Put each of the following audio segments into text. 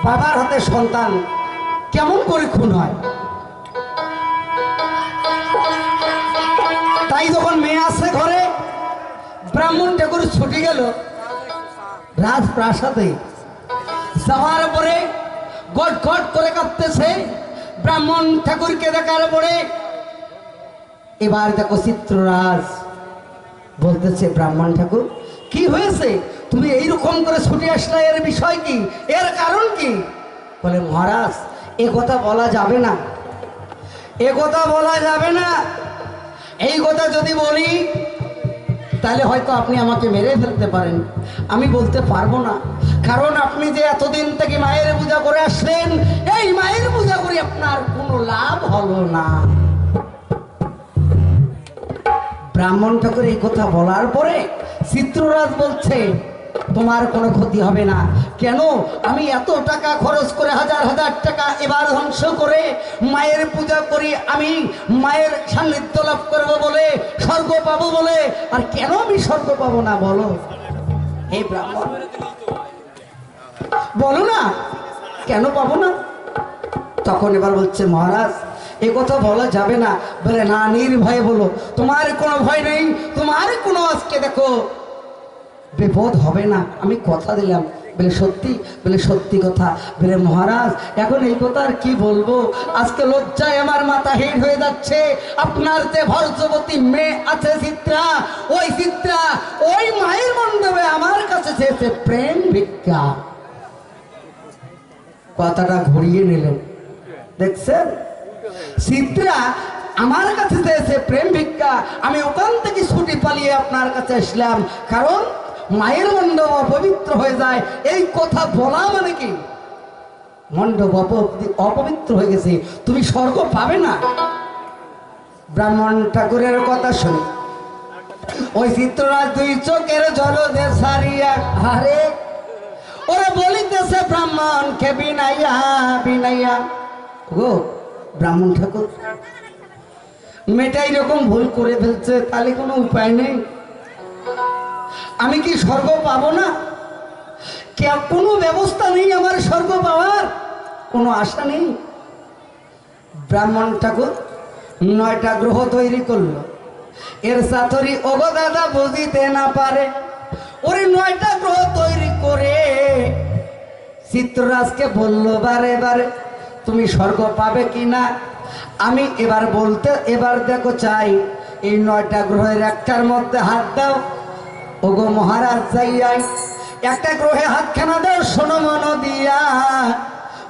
বাবার হাতে সন্তান কেমন করে খুন হয়। তাই যখন মেয়ে আসে ঘরে, ব্রাহ্মণ ঠাকুর ছুটে গেল রাজপ্রাসাদে। যাওয়ার পরে গট গট করে কাঁদতেছে। ব্রাহ্মণ ঠাকুরকে দেখার পরে এবার দেখো চিত্ররাজ বলতেছে, ব্রাহ্মণ ঠাকুর কি হয়েছে, তুমি এইরকম করে ছুটে আসলে, এর বিষয় কি, এর কারণ কি? বলে মহারাজ এ কথা বলা যাবে না, এ কথা বলা যাবে না। এই কথা যদি বলি তাহলে হয়তো আপনি আমাকে মেরে ফেলতে পারেন। আমি বলতে পারবো না, কারণ আপনি যে এতদিন থেকে মায়ের পূজা করে আসলেন, এই মায়ের পূজা করে আপনার কোনো লাভ হলো না। ব্রাহ্মণ ঠাকুর এই কথা বলার পরে চিত্ররাজ বলছে, তোমার কোনো ক্ষতি হবে না। কেন? আমি এত টাকা খরচ করে, হাজার হাজার টাকা এবার ধ্বংস করে মায়ের পূজা করি, আমি মায়ের সান্নিধ্য লাভ করবো বলে, স্বর্গ পাবো বলে। আর কেন আমি স্বর্গ পাবো না বলো? এই ব্রাহ্মণ বলো না কেন পাবো না? তখন এবার বলছে, মহারাজ এ কথা বলা যাবে না। বলে না, নির্ভয়ে বলো, তোমার কোনো ভয় নেই, তোমার কোনো আজকে দেখো বিপদ হবে না, আমি কথা দিলাম। বলে সত্যি? বলে সত্যি কথা। বলে মহারাজ এখন এই কথা আর কি বলবো, আজকে লজ্জায় আমার মাথা হেট হয়ে যাচ্ছে। আপনার যে ভর্জবতী মেয়ে আছে চিত্রা, ওই চিত্রা ওই মায়ের মণ্ডপে আমার কাছে চেয়েছে প্রেম ভিক্ষা। কথাটা ঘুরিয়ে নিলেন, দেখছেন? চিত্রা আমার কাছে চেয়েছে প্রেম ভিক্ষা, আমি ওখান থেকে ছুটি পালিয়ে আপনার কাছে আসলাম, কারণ মায়ের মণ্ডপ অপবিত্র হয়ে যায়। এই কথা বলা মানে কি, মণ্ডপ অপবিত্র হয়ে গেছে, তুমি স্বর্গ পাবে না। ব্রাহ্মণ ঠাকুরের কথা শুনে ওই চিত্ররাজ দুই চোখের জলদে সারিয়া, আরে ওরা বলিতেছে ব্রাহ্মণকে বিনাইয়া বিনাইয়া। গো ব্রাহ্মণ ঠাকুর মেয়েটা এরকম ভুল করে ফেলছে, তাহলে কোনো উপায় নেই, আমি কি স্বর্গ পাবো না? কোনো ব্যবস্থা নেই আমার স্বর্গ পাওয়ার, কোনো আশা নেই। ব্রাহ্মণ ঠাকুর 9টা গ্রহ তৈরি করলো। এর সাথরি ওগো দাদা বুঝিতে না পারে, ওরে 9টা গ্রহ তৈরি করে চিত্ররাজকে বললো বারে বারে তুমি স্বর্গ পাবে কি না। আমি এবার বলতে, এবার দেখো চাই এই 9টা গ্রহের একটার মধ্যে হাত দাও। ওগো মহারাজ যাইয়াই একটা গ্রহে হাতখানা দাও, শোনো মন দিয়া,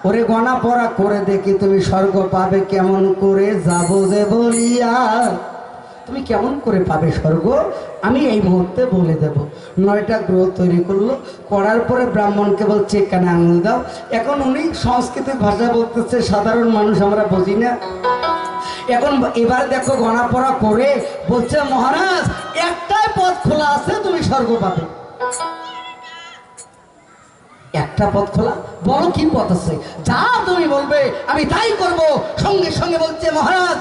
ওরে গণা পড়া করে দেখি তুমি স্বর্গ পাবে কেমন করে, যাবো যে বলিয়া। তুমি কেমন করে পাবে স্বর্গ আমি এই মুহূর্তে বলে দেব। 9টা গ্রহ তৈরি করলো, করার পরে ব্রাহ্মণকে বলছে এখানে আঙুল দাও। এখন উনি সংস্কৃত ভাষা বলতেছে, সাধারণ মানুষ আমরা বুঝি না। এখন এবার দেখো গণা পড়া করে বলছে, মহারাজ একটাই পথ খোলা আছে, তুমি স্বর্গ পাবে। একটা পথ খোলা, বলো কি পথ আছে? যা তুমি বলবে আমি তাই করব। সঙ্গে সঙ্গে বলছে, মহারাজ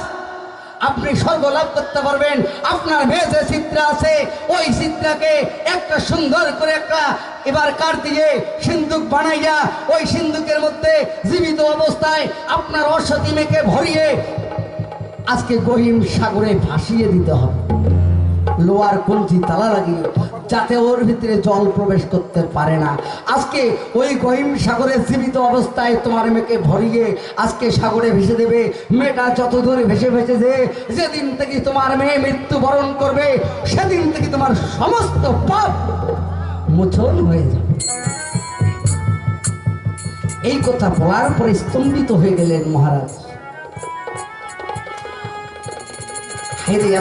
আপনি স্বর্গ লাভ করতে পারবেন। আপনার মেয়ে যে চিত্রা আছে, ওই চিত্রাকে একটা সুন্দর করে একটা এবার কাঠ দিয়ে সিন্দুক বানাইয়া, ওই সিন্দুকের মধ্যে জীবিত অবস্থায় আপনার অসতী মেয়েকে ভরিয়ে আজকে গহীন সাগরে ভাসিয়ে দিতে হবে, লোয়ার কলজি তালা লাগিয়ে, যাতে ওর ভিতরে জল প্রবেশ করতে পারে না। আজকে ওই গহীন সাগরে জীবিত অবস্থায় তোমার মেয়েকে ভরিয়ে আজকে সাগরে ভেসে দেবে। মেয়েটা যত দূরে ভেসে ভেসে যেদিন থেকে তোমার মেয়ে মৃত্যুবরণ করবে, সেদিন থেকে তোমার সমস্ত পাপ মোচন হয়ে যাবে। এই কথা বলার পরে স্তম্ভিত হয়ে গেলেন মহারাজ।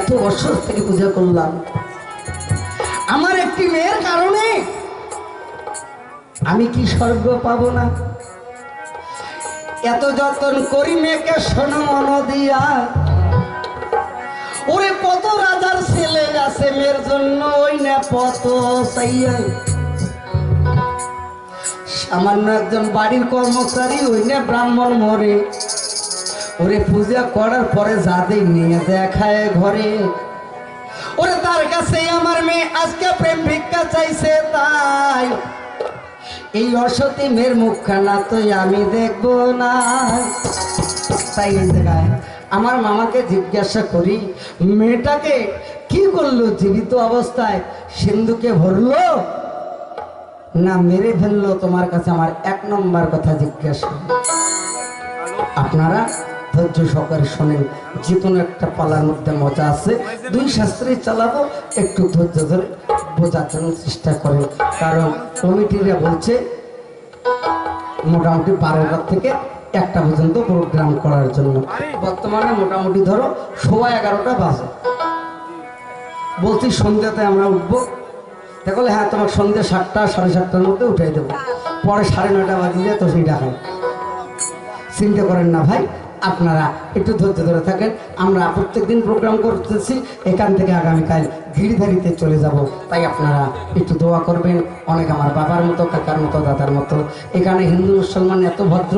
এত বছর থেকে পূজা করলাম, আমার একটি মেয়ের কারণে আমি কি স্বর্গ পাবো না? এত যত্ন করি মেয়েকে, শোনো মন দিয়া, ওরে কত রাজার ছেলে আছে মেয়ের জন্য, ওই না পত চাইয়া। সামান্য একজন বাড়ির কর্মচারী, ওই না ব্রাহ্মণ মরে, ওরে পূজা করার পরে যাদের নিয়ে দেখায় ঘরে, ওরে তার কাছে আমার মেয়ে আজকে প্রেম ভিক্ষা চাইছে। তাই এই অসতী মেয়ের মুখখানা তো আমি দেখবো না। তাই এই জায়গায় আমার মামাকে জিজ্ঞাসা করি, মেয়েটাকে কি করলো? জীবিত অবস্থায় সিন্ধুকে ভরলো না মেরে ফেললো? তোমার কাছে আমার এক নম্বর কথা জিজ্ঞাসা। আপনারা ধৈর্য সহকারে শোনেন, যে কোনো একটা পালার মধ্যে মজা আছে। দুই শাস্ত্রে চালাবো, একটু ধৈর্য ধরে বোঝার জন্য চেষ্টা করেন। কারণ কমিটিরা বলছে মোটামুটি 12টা থেকে 1টা পর্যন্ত প্রোগ্রাম করার জন্য। বর্তমানে মোটামুটি ধরো 11:15 বাজে। বলছি সন্ধ্যাতে আমরা উঠবো। দেখো হ্যাঁ, তোমার সন্ধ্যে 7টা 7:30টার মধ্যে উঠাই দেবো। পরে 9:30 বাজিয়ে তো সেই ডাকেন। চিন্তা করেন না ভাই, আপনারা একটু ধৈর্য ধরে থাকেন। আমরা প্রত্যেকদিন প্রোগ্রাম করতেছি, এখান থেকে আগামীকাল গিরিধারিতে চলে যাব। তাই আপনারা একটু দোয়া করবেন। অনেক আমার বাবার মতো, কাকার মতো, দাদার মতো। এখানে হিন্দু মুসলমান এত ভদ্র,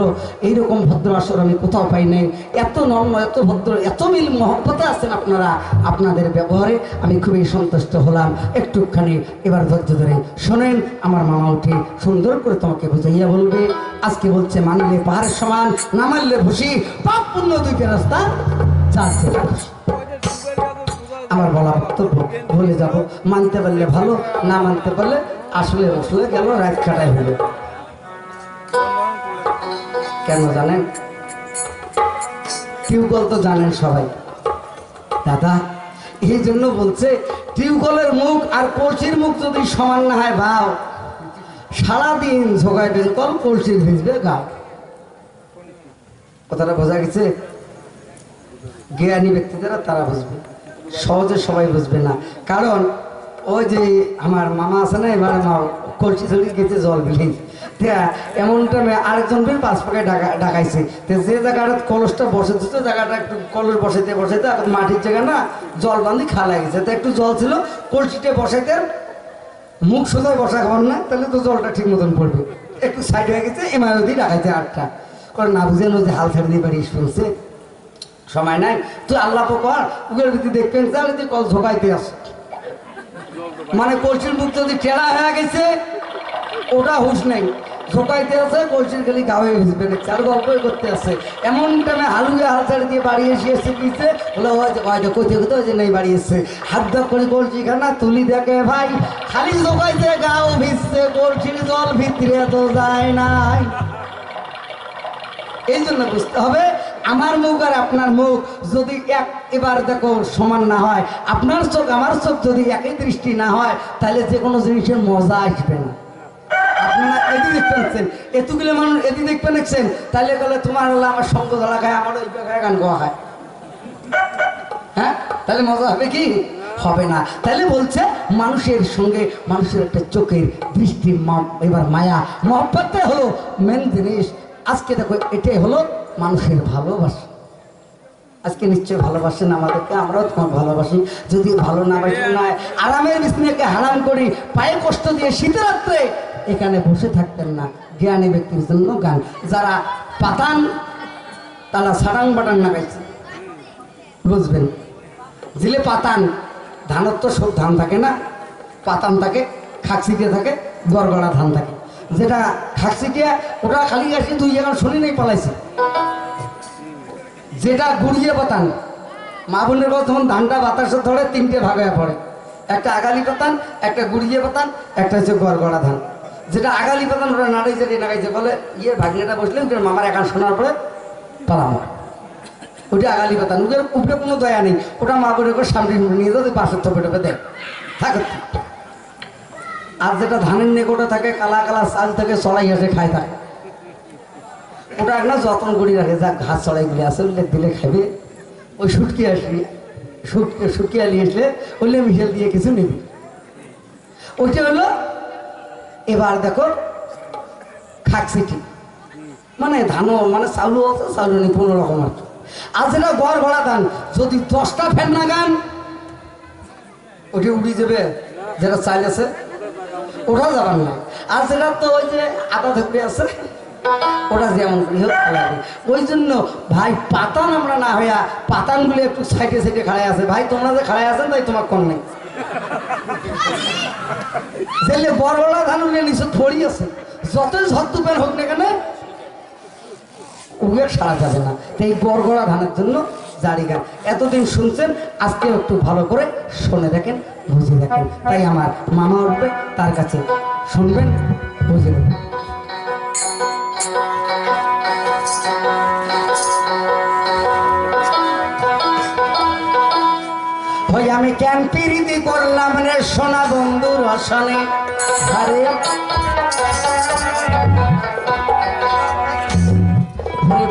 এইরকম ভদ্র আসর আমি কোথাও পাই নাই। এত নম্র, এত ভদ্র, এত মিল মহব্বতে আছেন আপনারা। আপনাদের ব্যবহারে আমি খুবই সন্তুষ্ট হলাম। একটুখানি এবার ধৈর্য ধরে শোনেন। আমার মামা উঠে সুন্দর করে তোমাকে বুঝাইয়া বলবে। আজকে বলছে মানলে পাহাড়ের সমান, না মানলে ভুসি। পাপ পুণ্য দুইটা রাস্তা যাচ্ছে। আমার বলা বক্তব্য বলে যাব। মানতে পারলে ভালো, না মানতে পারলে আসলে বসলে গেল, রাত কাটাই হলো। কেন জানেন? টিউবওয়েল তো জানেন সবাই দাদা। এই জন্য বলছে টিউবওয়েলের মুখ আর কলসির মুখ যদি সমান না হয় ভাও, সারাদিন ঝোগাইবেন কল, কলসির ভিজবে গাও। কথাটা বোঝা গেছে? জ্ঞানী ব্যক্তি যারা তারা বুঝবে, সহজে সবাই বুঝবে না। কারণ ওই যে আমার মামা আছে না, এবার আমার কলসি চলি গেছে জল বিলি, এমন টাইমে আরেকজন ফির 5 পাকে ডাকাইছে। যে জায়গাটা কলসটা বসে দিত, জায়গাটা একটু কলস বসাইতে বসাইতে মাটির জায়গা না, জল বান্ধি খালা গেছে। তো একটু জল ছিল, কলসিতে বসাইতে মুখ সোজায় বসা খাবার না, তাহলে তো জলটা ঠিক মতন পড়বে। একটু সাইড হয়ে গেছে, এমারতি ডাকাইছে 8টা করে। না বুঝেন ওই যে হাল ছেড়ে দিয়ে বাড়ি শুনছে, সময় নাই তুই আল্লাহ কর উগের ভিত্তি দেখবেন, তাহলে তুই কল ঝোকাইতে আস। মানে কলসির মুখ যদি টেরা হয়ে গেছে, ওটা হুশ নেই, ঝোকাইতে আছে, কলসির খালি গায়ে ভিজবে দেখছে আর গল্পই করতে আসছে। এমন টাইমে হালুয়ে হাল ছেড়ে দিয়ে বাড়ি এসে গিয়েছে, বলে হয়তো কোথায় কোথাও যে নেই বাড়ি এসছে। হাত ধর করে কলসি খানা তুলি দেখে ভাই, খালি ঝোকাইতে গাও ভিজছে, কলসির জল ভিতরে তো যায় নাই। এই জন্য বুঝতে হবে, আমার মুখ আর আপনার মুখ যদি এবার দেখো সমান না হয়, আপনার চোখ আমার চোখ যদি একই দৃষ্টি না হয়, তাহলে যে কোনো জিনিসের মজা আসবে না। আপনারা এদি দেখবেন, এতগুলো মানুষ এদি দেখবেন দেখছেন, তাহলে বলে তোমার হলো আমার সঙ্গ ধরা খায়, আমার ওই জায়গায় গান গাওয়া হয়। হ্যাঁ, তাহলে মজা হবে কি? হবে না। তাহলে বলছে মানুষের সঙ্গে মানুষের একটা চোখের দৃষ্টি, এবার মায়া মহব্বতটাই হলো মেন জিনিস। আজকে দেখো এটাই হলো মানুষের ভালোবাসা। আজকে নিশ্চয়ই ভালোবাসেন আমাদেরকে, আমরাও তোমার ভালোবাসি। যদি ভালো না বাসি না, আরামের বিছানাকে হারাম করি, পায়ে কষ্ট দিয়ে শীতের রাত্রে এখানে বসে থাকতেন না। জ্ঞানী ব্যক্তির জন্য গান। যারা পাতান তারা সারাং বাটান না গাইছে, বুঝবেন? জিলে পাতান, ধানের তো সব ধান থাকে না, পাতান থাকে, খাকসিটিয়া থাকে, গড়গড়া ধান থাকে। যেটা খাকসিটিয়া ওটা খালি গাছে 2 জায়গা শুনি নেই পালাইছে। যেটা গুড়িয়ে পাতান, মা বোনের বল তখন ধানটা বাতাসে ধরে 3টে ভাগ হয়ে পড়ে, একটা আগালি পাতান, একটা গুড়িয়ে পাতান, একটা হচ্ছে গড়গড়া ধান। যেটা আগালি পাতান ওরা নাড়াইছে নাগাইছে, বলে ইয়ে ভাগিনাটা বসলেন মামার একান শোনার পরে পালাম, ওইটা আগালি পাতান। ওদের উপরে কোনো দয়া নেই, ওটা মা বোনের করে সামনে নিয়ে যাও, বাসের থপে টপে দেয় থাকে। আর যেটা ধানের নেকোটা থাকে, কালা কালা চাল থেকে চড়াই আসে খায় থাকে, ওটা একটা যত্ন করি রাখে, যা ঘাস চড়াইগুলি আছে ওগুলো দিলে খাবে। ওই শুটকি আসবি, শুটকি আলি আসলে ওইলে মিশেল দিয়ে কিছু নেবি, ওইটা হলো। এবার দেখো খাকসিটি মানে ধানও মানে চাউলও আছে, চাউল নেই কোনো রকম আর। আর যেটা গড় ভরা ধান, যদি 10টা ফ্যান না গান ওটা উড়ি যাবে, যেটা চাইল আছে ওটা যাবার না। আর যেটা তো ওই যে আদা ধরে আছে ওটা যেমন করি হোক লাগবে। ওই জন্য ভাই পাতান আমরা না হইয়া পাতানগুলো একটু সাইডে সাইডে খাড়াই আছে। ভাই তোমরা যে খাড়াই আছেন তাই তোমার কম নেই, যেলে বড় বড় ধান নিচে থড়ি আছে, যতই ঝড় তুফান হোক না কেন ওকে সারা যাবে না। এই বরগড়া ধানের জন্য জারি গান এতদিন শুনছেন, আজকে একটু ভালো করে শুনে দেখেন, বুঝে দেখেন। তাই আমার মামা উঠবে, তার কাছে শুনবেন, বুঝে নেবেন। ওই আমি কেন পিরিতি করলাম রে সোনা বন্ধু রসনে, আরে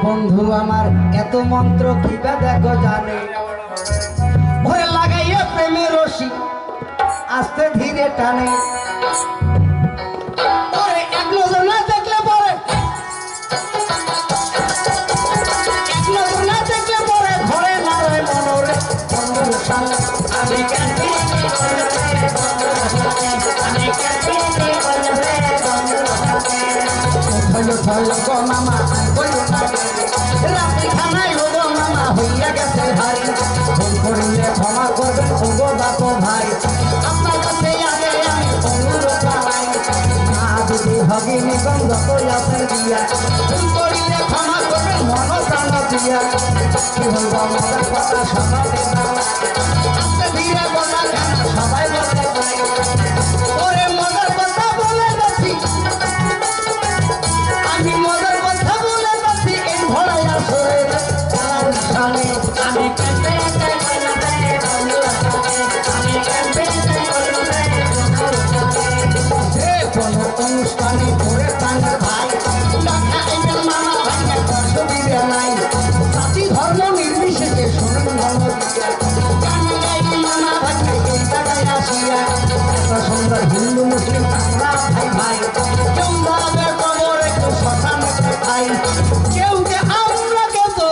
বন্ধু আমার এত মন্ত্র কিবা দেখো জানে, ভরে লাগাইয়া প্রেমের রশি আস্তে ধীরে টানে, পরে এক নজর না দেখলে পরে, এক নজর না দেখলে পরে ঘরে না রয় মনোরে বন্ধুর সঙ্গে। আমি কেন পিরিতি করলাম রে বন্ধু রসনে, আমি কেন পিরিতি করলাম রে বন্ধু রসনে। ভয় ভয় গো মামা কইও না রাত্রি খানায় গো মামা হইয়া গেছে ভাই, ভুল করিলে ক্ষমা করবেন ওগো বাপ ভাই, আপনার কাছে আগে আমি অনুরোধ জানাই, মা দিদি ভগিনী গন্ধ কইয়াছেন দিয়া, ভুল করিলে ক্ষমা করবেন মন প্রাণ দিয়া, কি হইব আমাদের কথা সবাই আস্তে ধীরে বলা কেন সবাই বলতে পাই, ওরে মজার কথা বলে যাচ্ছি আমি, মজার কথা বলে যাচ্ছি এই ভরাই আসরে সামনে। আমি কেঁপে কোনো অনুষ্ঠানে করে প্রাণের ভাই দেখা এদের মামা ভাইয়ের অসুবিধা নাই, জাতি ধর্ম নির্বিশেষে শুনুন ধর্ম মামা ভাইয়ের এই জায়গায় আসিয়া এত সুন্দর হিন্দু মুসলিম আমরা ভাই ভাই, কেউ ভাবে কবর একটু শ্মশানে খাই, কেউ যে আমরা কেউ তো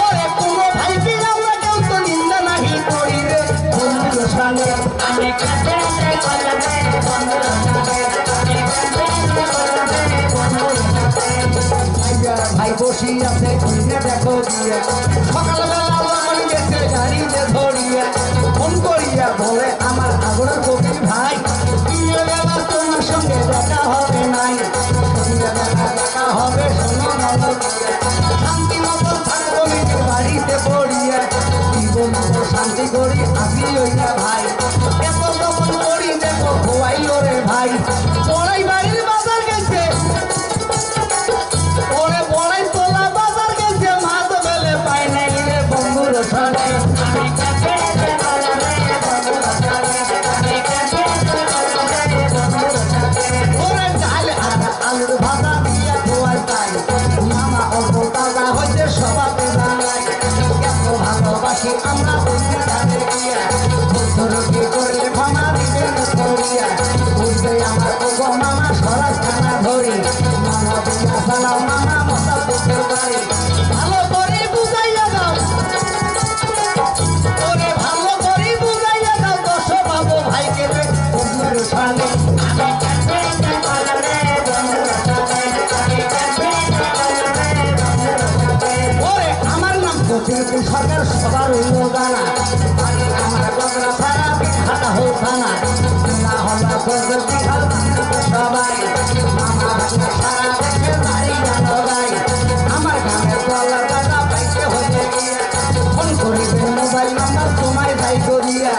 ওরে কোনো ভাই কি আমরা কেউ তো নিন্দা নাহি করি রে বন্ধুর সামনে। আমি কাছে করলাম রে বন্ধুর সামনে, আমি ভাই বসি আছে খুঁজে দেখো দিয়া, সকালবেলা আমার গেছে গাড়িতে ধরিয়া, ফোন করিয়া বলে আমার আগড়ার কবি ভাই, তোমার সঙ্গে দেখা হবে নাই, দেখা হবে শোনো শান্তি মতো থাকবো নিজের বাড়িতে পড়িয়া, জীবন শান্তি করি আসি ওইটা ভাই, এত তখন করি দেখো খোয়াইল রে ভাই, পড়াই বাড়ির বাজার গেছে, ওরে পড়াই তোলা বাজার গেছে, মাছ বেলে পাই নাই রে বন্ধুর সাথে। আমি কাছে ওরে ডাল আর আলুর ভাজা দিয়া খোয়াই তাই, মামা অল্প তাজা হইতে সবাতে জানাই, এত ভালোবাসি আমরা বন্ধু তাদের দিয়া, কি করলে ক্ষমা দিবেন করিয়া, বুঝবে আমার ওগো মামা সরাস খানা ধরি, মামা দিয়া সালাম মামা মশা পুকুর বাড়ি, ভালো করে বুঝাইয়া দাও, ওরে ভালো করে বুঝাইয়া দাও, দশ বাবু ভাইকে রে বন্ধুর সামনে। আমি কাছে করলাম রে বন্ধুর সামনে, আমি কাছে করলাম রে বন্ধুর সামনে। ওরে আমার নাম জ্যোতির্পুর সরকার সবার হইল জানা, আমার বদলা সারা বিঘাটা হোক থানা, না হল্লা করবে বিঘাল সবাই, মামা ভাঙা সারা দেখে বাড়ি জানো গাই, আমার গ্রামের বলা দাদা পাইতে হয়ে গিয়া, ফোন করিবে মোবাইল নাম্বার তোমায় যাই করিয়া,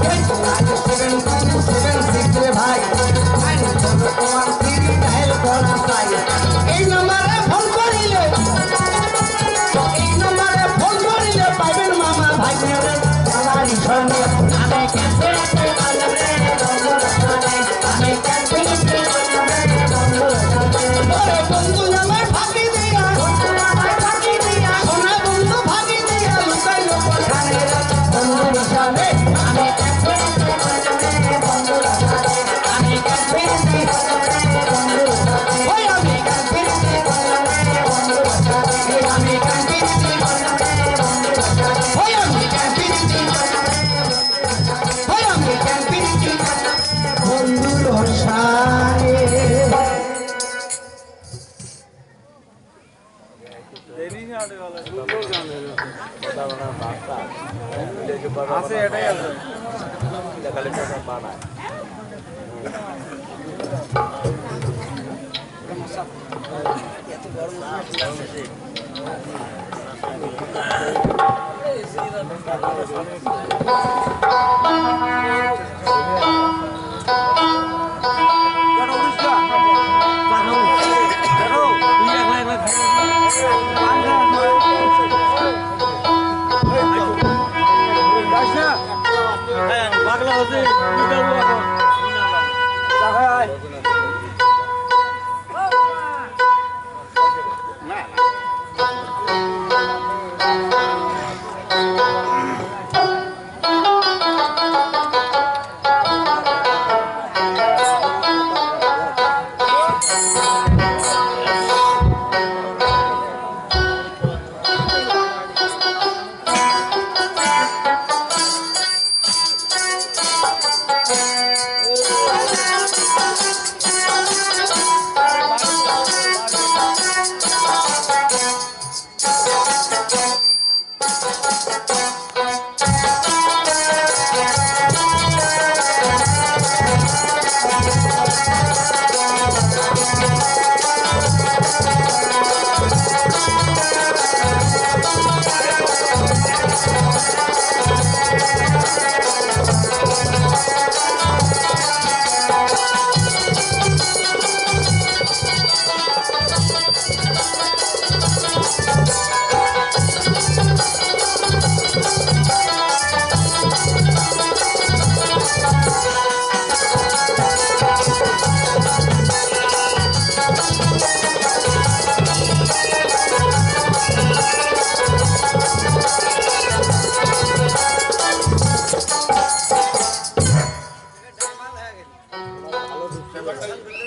727 রে ভাই, তোমার তিরি ডায়াল করা চাই, এই নম্বরে ফোন করিলে, এই নম্বরে ফোন করিলে পাইবেন মামা ভাইয়ের বাড়ি সঙ্গে। আমি কাছে করলাম রে বন্ধুর সামনে, আমি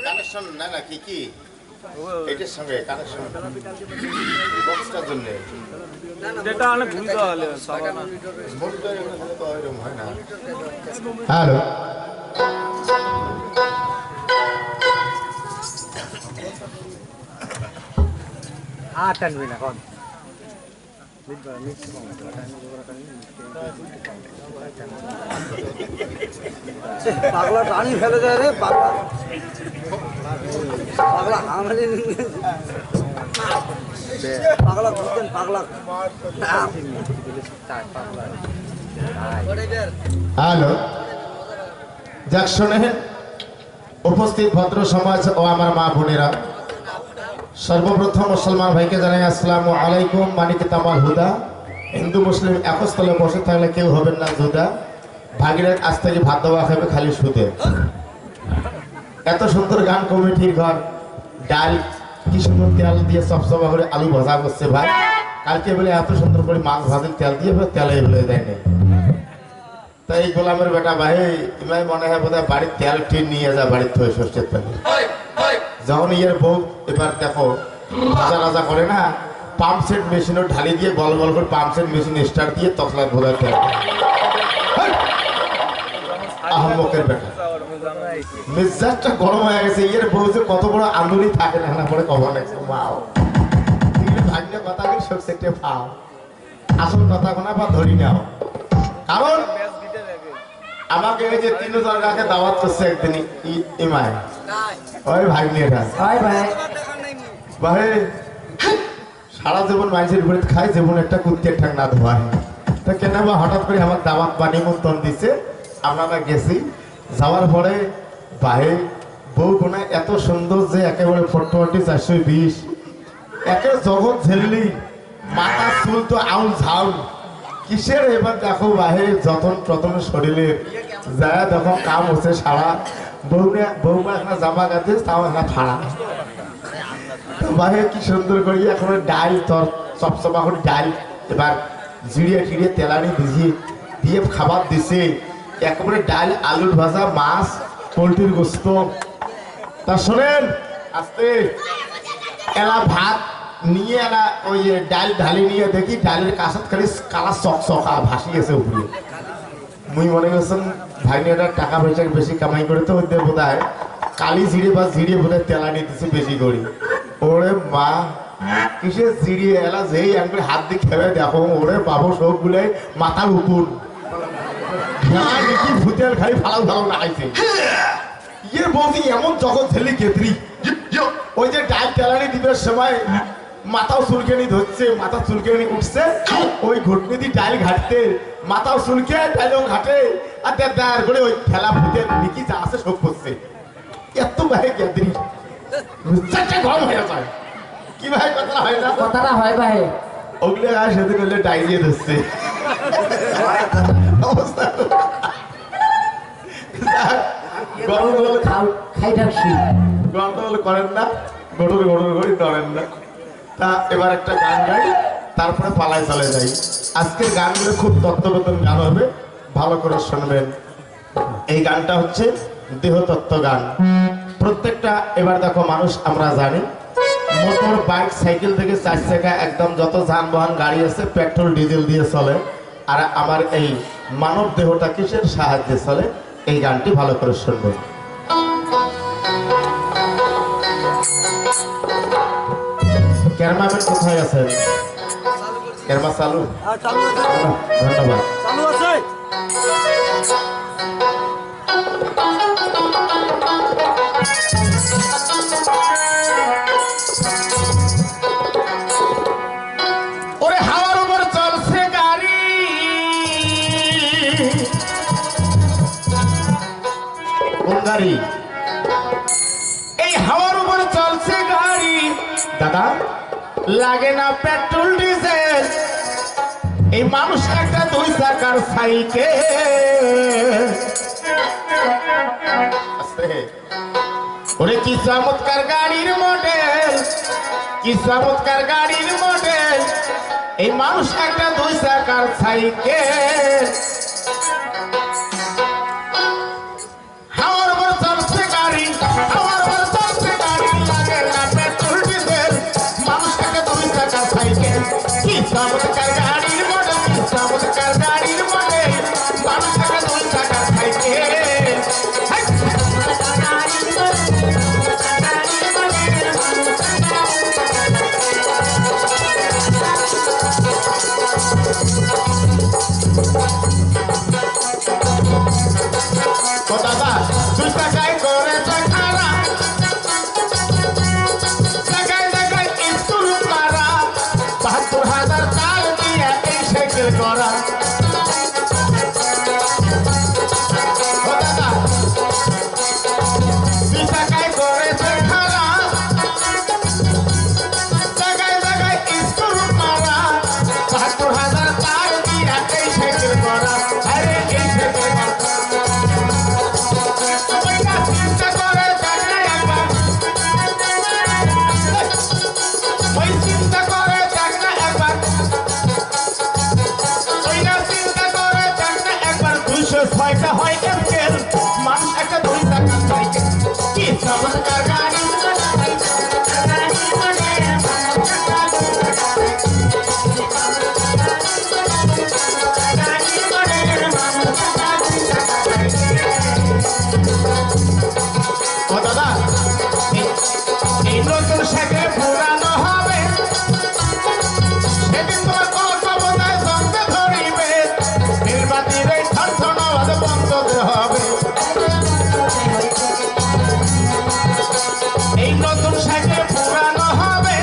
কানেকশন না না কি কি এটার সঙ্গে কানেকশন বক্সটার জন্য যেটা অনেক ভুলতে হলে মোটটা এখানে তো এরকম হয় না। হ্যালো টানবি না কোন পাগলা টানি ফেলে যায় রে পাগলা পাগলা আমাদের পাগলা বুঝছেন পাগলা হ্যালো যাক শোনেন উপস্থিত ভদ্র সমাজ ও আমার মা বোনেরা, সর্বপ্রথম মুসলমান ভাইকে জানাই আসসালামু আলাইকুম। মানিকে তামাল হুদা, হিন্দু মুসলিম একস্থলে বসে থাকলে কেউ হবেন না জুদা। ভাগিরের আজ থেকে ভাত দেওয়া খাবে খালি সুদে। এত সুন্দর গান কমিটির ঘর, ডাল কি সুন্দর তেল দিয়ে চপচপা করে আলু ভাজা করছে ভাই। কালকে বলে এত সুন্দর করে মাছ ভাজির তেল দিয়ে তেলে বলে দেয় না। তাই এই গোলামের বেটা ভাই ইমাই মনে হয় বোধহয় বাড়ির তেল টিন নিয়ে যা বাড়ির থেকে ষষ্ঠের তেল। যখন ইয়ের বউ এবার দেখো রাজা রাজা করে না, পাম্প সেট মেশিনও ঢালি দিয়ে বল বল করে পাম্প সেট মেশিন স্টার্ট দিয়ে তসলার বোধহয় তেল। আহম্মকের বেটা মেজাজটা গরম হয়ে গেছে। ইয়ের বউ যে কত বড় আন্দোলন থাকে না পরে কখন একটু মাও ভাগ্য কথা কি সব সেটে পাও, আসল কথা কোনা বা ধরি নাও। কারণ আমাকে এই যে 3 টাকাকে দাওয়াত করছে একদিন ইমাই ওই ভাগ্নিটা ভাই ভাই ভাই সারা জীবন মানুষের উপরে খায়, জীবন একটা কুত্তের ঠাক না ধোয়া। তা কেন বা হঠাৎ করে আমার দাওয়াত বা নিমন্ত্রণ দিচ্ছে, আমরা গেছি। যাওয়ার পরে ভাই বউ কোনা এত সুন্দর যে একেবারে 420 420 একে জগৎ ঝেললি, মাথা চুল তো আউল ঝাউল কিসের। এবার দেখো ভাই যতন প্রথম শরীরের যা দেখো কাম হচ্ছে সারা। বউমা একটা জামা কাঁদছে তাও একটা ফাড়া। ভাই কি সুন্দর করি এখন ডাল তোর চপচপা করে ডাল এবার জিরিয়ে টিড়িয়ে তেলানি ভিজিয়ে দিয়ে খাবার দিছে। একেবারে ডাল আলুর ভাজা মাছ পোলট্রির গোস্ত। তা শোনেন আস্তে এলা ভাত নিয়ে এলা ওই ডাল ঢালি নিয়ে দেখি ডালের কাছত খালি কালা চকচকা ভাসিয়েছে উপরে। মুই মনে করছেন ভাইনিয়াটার টাকা পয়সা বেশি কামাই করে তো ওদের বোধ হয় কালি জিড়ে বা জিড়িয়ে বোধ হয় তেলানি দিচ্ছে বেশি করে। ওরে মা কিসে জিড়িয়ে এলা যেই একবার হাত দিয়ে খেলে দেখো ওরে বাবু সব গুলে মাথার উপর কি ভূতের খালি ফালাও ফালাও লাগাইছে। ইয়ে বলছি এমন জগৎ ছেলে কেতরি ওই যে ডাল দিবার সময় মাথাও চুলকেনি ধরছে, মাথা চুলকেনি উঠছে, ওই ঘুটনি দিয়ে ডাইল ঘাটতে মাথাও চুলকে ডাইলও ঘাটে, আর দেড় করে ওই ঠেলা ফুটের নিকি যা আছে সব করছে। এত ভাই গ্যাদ্রি চারটে গরম হয়ে যায়। কি ভাই কথা হয় না? কথাটা হয় ভাই। ওগুলো আর সাথে করলে ডাইরিয়ে ধরছে অবস্থা। গরম হলে খাই থাকছি। গরমটা হলে করেন না, গটর গটর করে ডরেন না। তা এবার একটা গান গাই, তারপরে পালায় চলে যাই। আজকের গানগুলো খুব তত্ত্ববোধন গান হবে, ভালো করে শুনবেন। এই গানটা হচ্ছে দেহতত্ত্ব গান। প্রত্যেকটা এবার দেখো মানুষ আমরা জানি মোটর বাইক সাইকেল থেকে 4 চাকা একদম যত যানবাহন গাড়ি আছে পেট্রোল ডিজেল দিয়ে চলে, আর আমার এই মানব দেহটা কিসের সাহায্যে চলে, এই গানটি ভালো করে শুনবেন। ক্যামেরাম্যান কোথায় আছেন? ক্যামেরা চালু? হ্যাঁ চালু আছে, ধন্যবাদ। চালু আছে। ওরে হাওয়ার উপর চলছে গাড়ি, কোন গাড়ি? এই হাওয়ার উপর চলছে গাড়ি দাদা, লাগে না পেট্রোল ডিজেল, এই মানুষ একটা 2 চাকার সাইকেল। ওরে কি চমৎকার গাড়ির মডেল, কি চমৎকার গাড়ির মডেল, এই মানুষ একটা 2 চাকার সাইকেল। হাওয়ার উপর চলছে গাড়ি, হাওয়ার উপর চলছে গাড়ি, লাগে না পেট্রোল ডিজেল, মানুষ একটা 2 চাকার সাইকেল। কি চমৎকার গাড়ির মডেল, কি চমৎকার গাড়ির মডেল, মানুষ একটা 2 চাকার সাইকেল। ও দাদা 2 টাকায় করেছে খারা, জায়গায় জায়গায় স্কুল মারা, ৭২,০০০ টাকা দিয়ে এই সাইকেল করা। ও দাদা 2 টাকায় করেছে খারা, জায়গায় জায়গায় স্কুল মারা, ৭২,০০০ টাকা দিয়ে এই সাইকেল করা। আরে এই সাইকেল করা চিন্তা করে দেখ না একবার, ওই চিন্তা করে দেখ না একবার, ওইটা চিন্তা করে দেখ না একবার, 206টা হয় স্কেল, মানুষ একটা 2 চাকার সাইকেল। কি চমৎকার গাড়ি, ও দাদা এই নতুন সাইকেল পুরানো হবে, সেদিন তোমার কত বোঝায় জমতে ধরিবে, নির্বাচনের এই ঠনঠন আওয়াজ বন্ধ হবে। এই নতুন সাইকেল পুরানো হবে,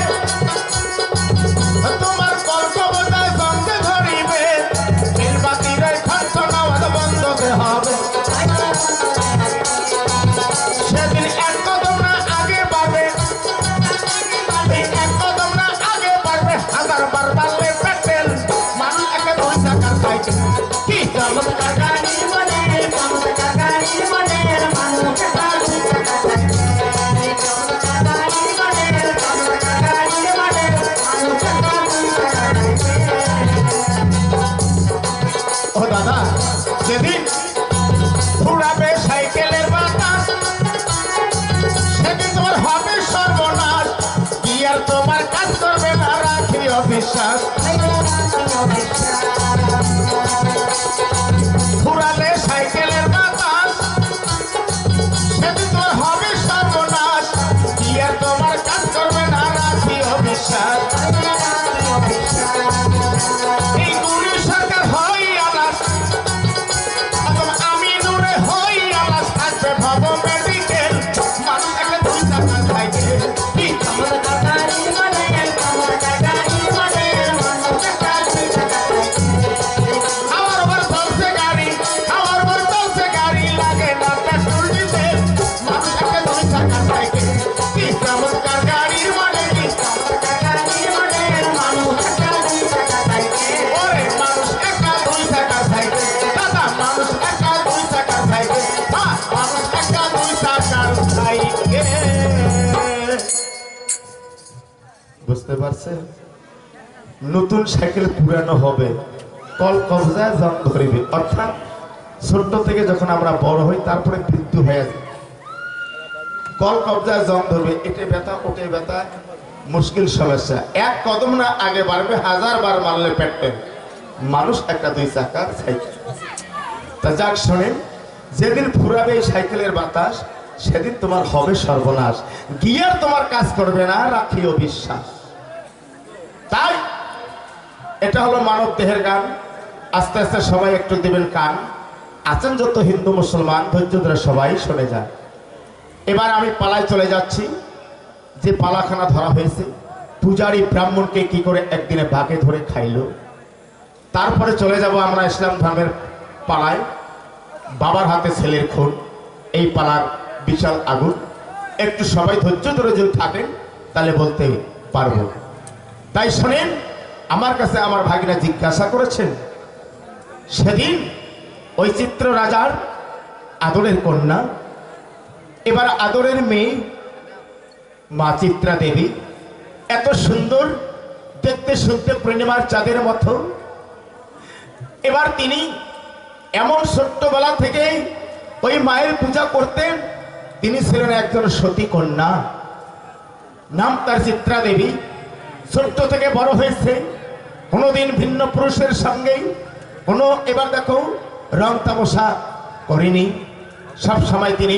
তোমার কত বোঝায় জমতে ধরিবে, নির্বাচনের এই ঠনঠন আওয়াজ বন্ধ হবে। সেদিন এক কদম না আগে বাড়বে, এই এক কদম না আগে বাড়বে, 1000 বার বাড়লে পেট্রোল, মানুষ একটা 2 চাকার সাইকেল। কি চমৎকার গাড়ি মডেল, চমৎকার গাড়ি মডেল, মানুষ একটা 2 চাকার সাইকেল। চমৎকার গাড়ি মডেল, চমৎকার গাড়ি মডেল, মানুষ একটা 2 চাকার সাইকেল। ও দাদা যেদিন ঘুরাবে সাইকেলের বাতাস, সেদিন তোমার হবে সর্বনাশ, কি আর তোমার কাজ করবে না, রাখি অবিশ্বাস। ঘুরালে সাইকেলের বাতাস, সেদিন তোমার হবে সর্বনাশ, কি আর তোমার কাজ করবে না, রাখি অবিশ্বাস। এই গুলি সরকার হয় আলাস, আমি দূরে হই আলাস, থাকবে ভব মেডিকেল, মানুষ একটা 2 চাকার সাইকেল। কি চমৎকার গাড়ি বুঝতে পারছেন? নতুন সাইকেল পুরানো হবে, কল কবজায় জং ধরিবে। অর্থাৎ ছোট্ট থেকে যখন আমরা বড় হই তারপরে বৃদ্ধ হয়ে যায়, কল কবজায় জং ধরবে, এটে ব্যথা ওটে ব্যথা, মুশকিল সমস্যা। এক কদম না আগে বাড়বে, 1000 বার মারলে পেটে মানুষ একটা 2 চাকার সাইকেল। তা যাক শোনেন, যেদিন ফুরাবে এই সাইকেলের বাতাস সেদিন তোমার হবে সর্বনাশ। গিয়ার তোমার কাজ করবে না, রাখিও বিশ্বাস। তাই এটা হলো মানব দেহের গান। আস্তে আস্তে সবাই একটু দেবেন কান। আছেন যত হিন্দু মুসলমান, ধৈর্য ধরে সবাই শুনে যান। এবার আমি পালায় চলে যাচ্ছি। যে পালাখানা ধরা হয়েছে, পূজারী ব্রাহ্মণকে কি করে একদিনে বাঘে ধরে খাইলো। তারপরে চলে যাব আমরা ইসলাম ধর্মের পালায়। বাবার হাতে ছেলের খুন, এই পালার বিশাল আগুন। একটু সবাই ধৈর্য ধরে যদি থাকেন তাহলে বলতে পারবো। তাই শোনেন, আমার কাছে আমার ভাগিনা জিজ্ঞাসা করেছেন, সেদিন ওই চিত্র রাজার আদরের কন্যা, এবার আদরের মেয়ে মা চিত্রা দেবী, এত সুন্দর দেখতে শুনতে পূর্ণিমার চাঁদের মতো। এবার তিনি এমন ছোট্টবেলা থেকে ওই মায়ের পূজা করতেন। তিনি ছিলেন একজন সতী কন্যা, নাম তার চিত্রা দেবী। ছোট্ট থেকে বড় হয়েছে, কোনোদিন ভিন্ন পুরুষের সঙ্গে কোনো, এবার দেখো, রং তামসা করেনি। সব সময় তিনি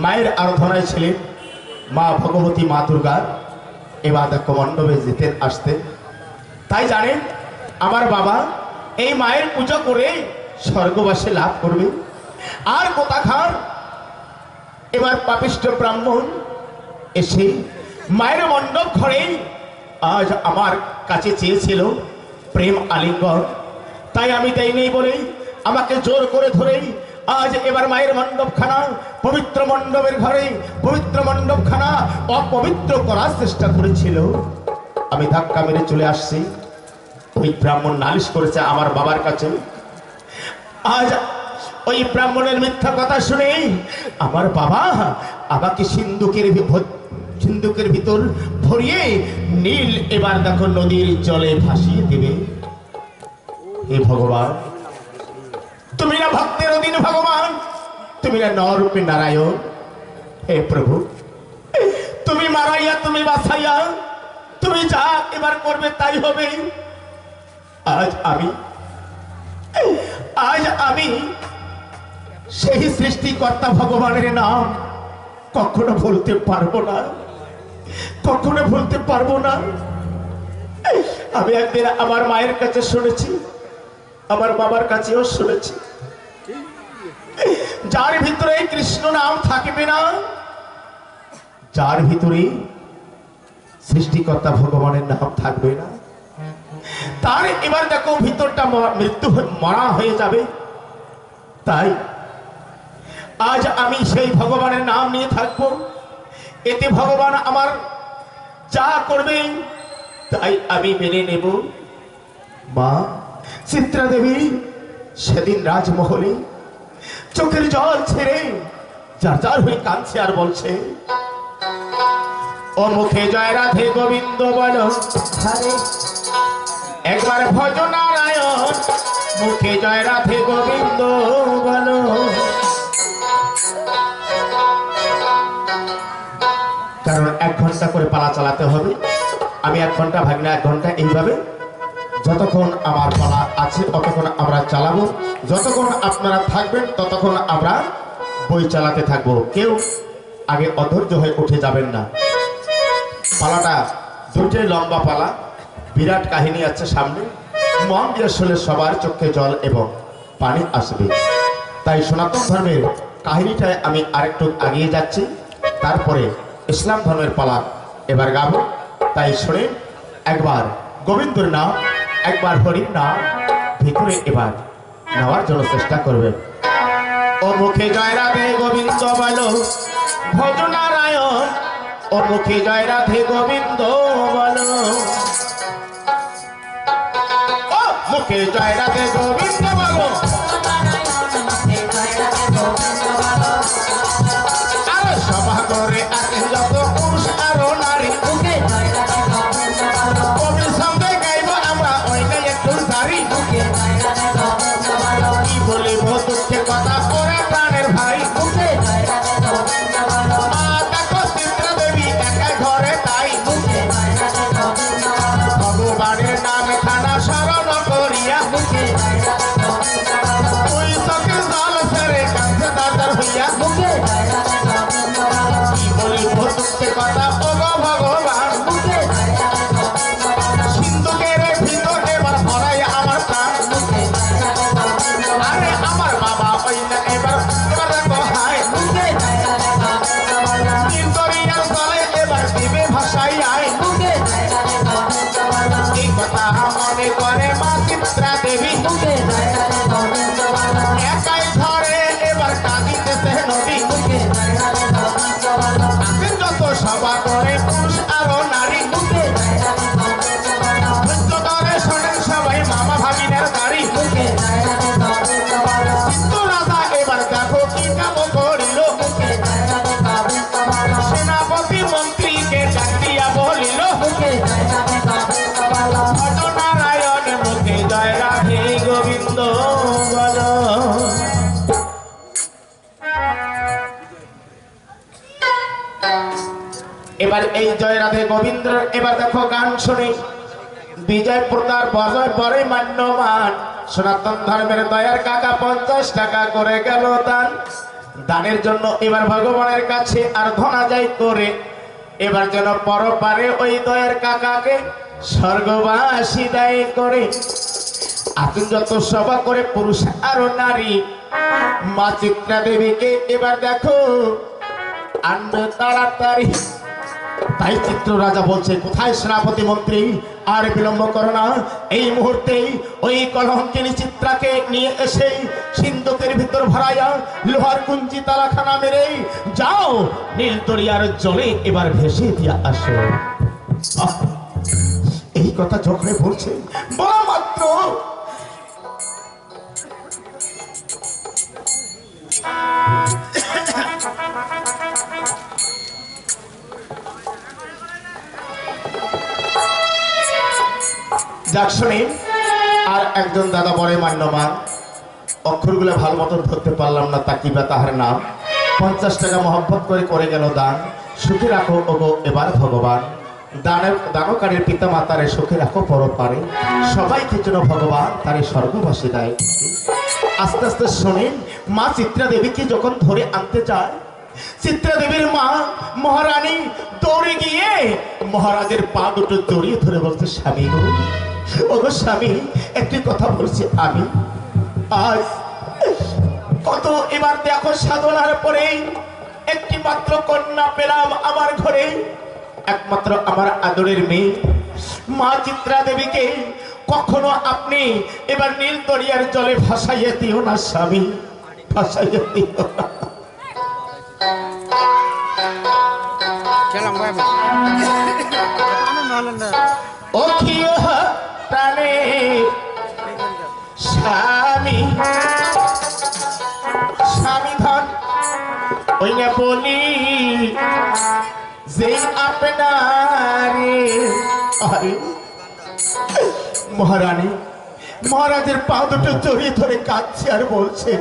মায়ের আরাধনায় ছিলেন, মা ভগবতী, মা দুর্গার। এবার দেখো মণ্ডপে যেতেন আসতেন। তাই জানেন, আমার বাবা এই মায়ের পূজা করে স্বর্গবাসে লাভ করবে। আর কোথাকার এবার পাপিষ্ঠ ব্রাহ্মণ এসে মায়ের মণ্ডপ ঘরে আজ আমার কাছে চেয়েছিল প্রেম আলিঙ্গন, তাই আমি দেইনি বলেই আমাকে জোর করে ধরেই আজ এবার মায়ের মণ্ডপখানা, পবিত্র মণ্ডপের ঘরে পবিত্র মণ্ডপখানা অপবিত্র করার চেষ্টা করেছিল। আমি ধাক্কা মেরে চলে আসছি। ওই ব্রাহ্মণ নালিশ করেছে আমার বাবার কাছে। আজ ওই ব্রাহ্মণের মিথ্যা কথা শুনে আমার বাবা আমাকে সিন্ধুকের ভিতর ভরিয়ে নীল এবার দেখো নদীর জলে ভাসিয়ে দেবে। হে ভগবান, তুমি না ভক্তের অধীন ভগবান, তুমি না নররূপে নারায়ণ। হে প্রভু, তুমি মারাইয়া তুমি বাঁচাইয়া তুমি যা এবার করবে তাই হবে। আজ আমি সেই সৃষ্টিকর্তা ভগবানের নাম কখনো ভুলতে পারবো না, কখনো ভুলতে পারবো না। আমি একদিন আমার মায়ের কাছে শুনেছি, আমার বাবার কাছেও শুনেছি, যার ভিতরে কৃষ্ণ নাম থাকবে না, যার ভিতরে সৃষ্টিকর্তা ভগবানের নাম থাকবে না, তার এবার দেখো ভিতরটা মৃত্যু মরা হয়ে যাবে। তাই আজ আমি সেই ভগবানের নাম নিয়ে থাকবো। এতে ভগবান আমার যা করবে তাই আমি মেনে নেব। মা চিত্রা দেবী সেদিন রাজমহলে চোখের জল ছেড়ে যার যার হয়ে কাঁদছে আর বলছে, ও মুখে জয় রাধে গোবিন্দ বলো, একবার ভজ নারায়ণ, মুখে জয় রাধে গোবিন্দ বলো। কারণ 1 ঘন্টা করে পালা চালাতে হবে। আমি 1 ঘন্টা ভাগনা 1 ঘন্টা, এইভাবে যতক্ষণ আমার পালা আছে ততক্ষণ আমরা চালাবো, যতক্ষণ আপনারা থাকবেন ততক্ষণ আমরা বই চালাতে থাকবো। কেউ আগে অধৈর্য হয়ে উঠে যাবেন না। পালাটা দুটোই লম্বা পালা, বিরাট কাহিনী আছে সামনে। মন দিয়ে শুনলে সবার চোখে জল এবং পানি আসবে। তাই সনাতন ধর্মের কাহিনীটায় আমি আরেকটু এগিয়ে যাচ্ছি, তারপরে ইসলাম ধর্মের পালা এবার গাবো। তাই শুনে একবার গোবিন্দর নাম, একবার হরির নাম ভিতরে এবার নেওয়ার জন্য চেষ্টা করবেন। ও মুখে জয় রাধে গোবিন্দ বলো, ভজ নারায়ণ, ও মুখে জয় রাধে গোবিন্দ বলো, ও মুখে জয় রাধে গোবিন্দ বলো। আর সভা করে আসে যত পুরুষ আরো নারী, মুখে জয় রাধে গোবিন্দ জয় রাধে গোবিন্দ। এবার দেখো গান শুনি বিজয় প্রতার বজয় পরে মান্যমান সনাতন ধর্মের দয়ার কাকা 50 টাকা করে গেল দান। দানের জন্য এবার ভগবানের কাছে আর ধনা যাই করে এবার যেন পরপারে ওই দয়ার কাকাকে স্বর্গবাসী দায় করে। আপনি যত সভা করে পুরুষ আর নারী মা চিত্রা দেবীকে এবার দেখো আনবে তাড়াতাড়ি। তাই চিত্র রাজা বলছে, কোথায় সেনাপতি মন্ত্রী, আর বিলম্ব করো না, এই মুহূর্তে ওই কলঙ্কিনী চিত্রাকে নিয়ে এসে সিন্ধুকের ভিতর ভরাইয়া লোহার কুঞ্চি তালাখানা মেরে যাও নীল দরিয়ার জলে এবার ভেসে দিয়া আসো। আহ, এই কথা যখন বলছে বলা মাত্র যাক শুনি আর একজন দাদা বড় মান্যমান, অক্ষরগুলো ভালো মতন ধরতে পারলাম না, তা কিবা তাহার নাম। 50 টাকা মহব্বত করে করে গেল দান। সুখে রাখো ওগো এবার ভগবান, দানকারীর পিতা মাতারে সুখে রাখো পরপারে, সবাইকে যেন ভগবান তারে স্বর্গবাসী দেয়। আস্তে আস্তে শোনেন মা চিত্রা দেবীকে যখন ধরে আনতে যায়, চিত্রা দেবীর মা মহারানী দৌড়ে গিয়ে মহারাজের পা দুটো জড়িয়ে ধরে বলছে, স্বামী গো, ওগো স্বামী, একটি কথা বলছি আমি, আজ কত এবার দেখো সাধনার পরে একটি মাত্র কন্যা পেলাম আমার ঘরে, একমাত্র আমার আদরের মেয়ে মা চিত্রা দেবীকে কখনো আপনি এবার নীল দরিয়ার জলে ভাসাইয়ে দিও না স্বামী, ভাসাইয়ে দিও না। অখিও প্রাণে স্বামী, স্বামী ধন ওই না বলি যে আপনারে। আরে মহারানী মহারাজের পা দুটো জড়িয়ে ধরে কাঁদছে আর বলছে,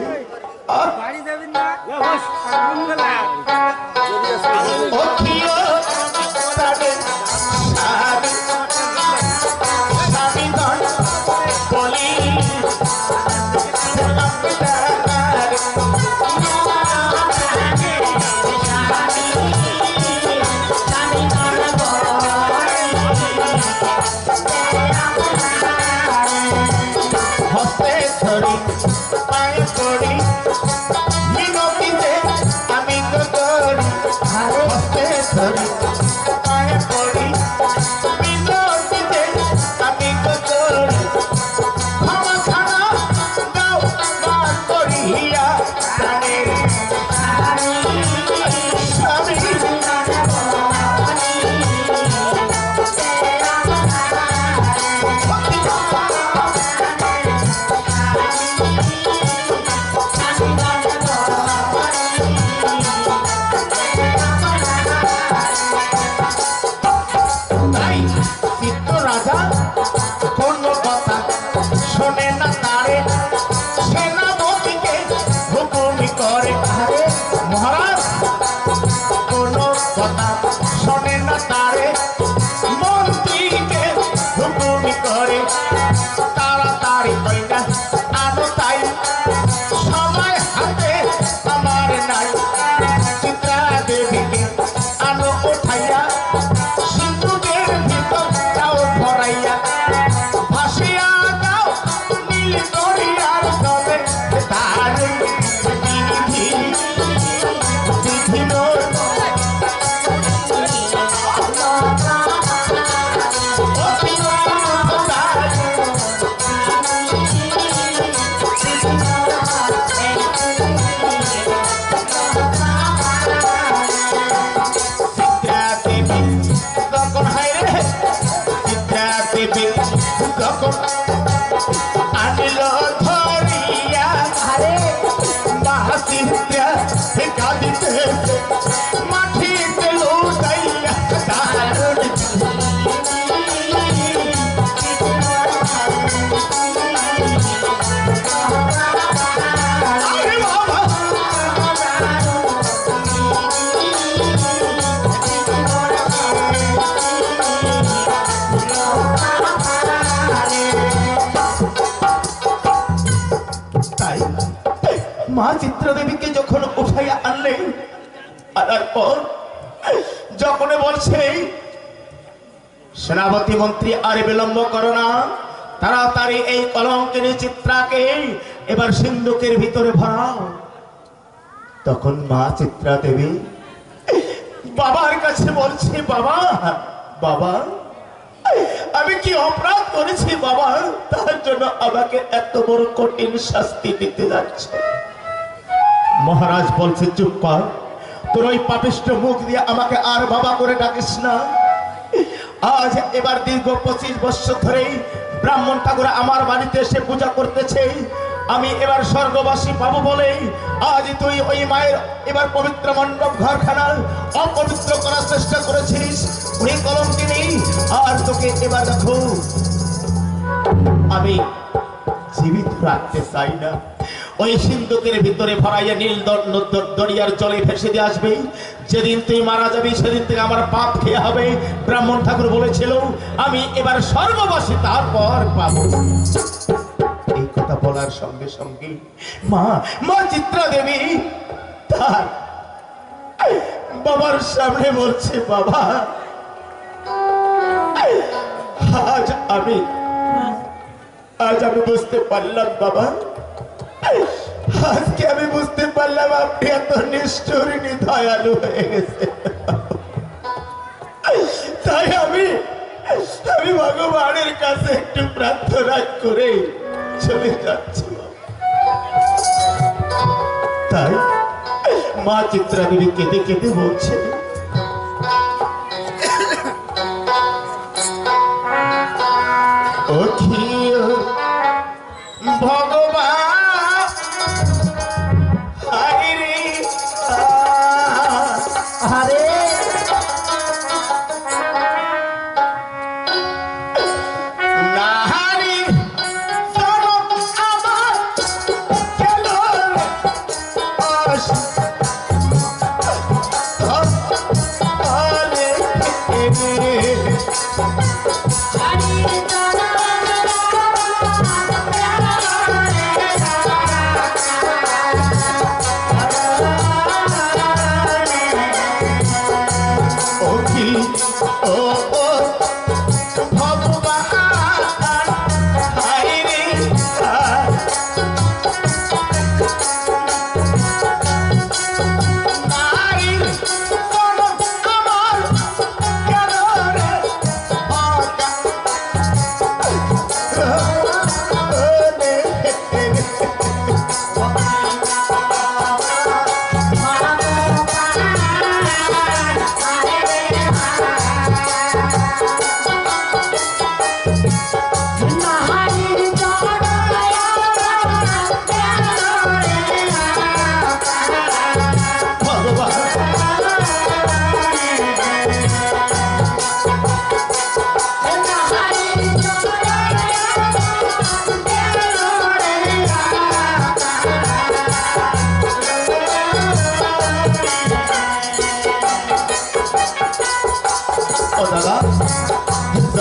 মা চিত্রা দেবীকে যখন উঠাইয়া আনলেন, আনার পর যখন বলছে, সেনাপতি মন্ত্রী আর বিলম্ব করো না, তাড়াতাড়ি এই কলঙ্কিনী চিত্রাকে এবার সিন্ধুকের ভিতরে ভরাও। তখন মা চিত্রা দেবী বাবার কাছে বলছে, বাবা বাবা আমি কি অপরাধ করেছি বাবা, তার জন্য আমাকে এত বড় কঠিন শাস্তি দিতে যাচ্ছে? মহারাজ বলছে, চুপ কর, তোর ওই পাপিষ্ঠ মুখ দিয়ে আমাকে আর বাবা করে ডাকিস না। আজ এবার দীর্ঘ 25 বছর ধরে ব্রাহ্মণ ঠাকুর আমার বাড়িতে এসে পূজা করতেছে, আমি এবার স্বর্গবাসী পাবো বলে আজ তুই ওই মায়ের এবার পবিত্র মণ্ডপ ঘরখানা অপবিত্র করার চেষ্টা করেছিস। উনি কলঙ্কিনী, আর তোকে এবার দেখো আমি জীবিত রাখতে চাই না। ওই সিন্ধুকের ভিতরে ভরাইয়া নীল দরিয়ার জলে ভেসে দিয়ে আসবে। যেদিন তুই মারা যাবি সেদিন থেকে আমার পাপ খেয়ে হবে। ব্রাহ্মণ ঠাকুর বলেছিল আমি এবার স্বর্গবাসী তারপর পাবো। এই কথা বলার সঙ্গে সঙ্গে মা চিত্রা দেবী তার বাবার সামনে বলছে, বাবা আজ আমি বুঝতে পারলাম বাবা, আজকে আমি বুঝতে পারলাম আপনি এত নিষ্ঠুর দয়ালু হয়ে গেছে। তাই আমি ভগবানের কাছে একটু প্রার্থনা করে চলে যাচ্ছি। তাই মা চিত্রা দেবী কেঁদে কেঁদে বলছে, ও কি ভগবান, হায় রে আরে নাহারি জনম আমার কেন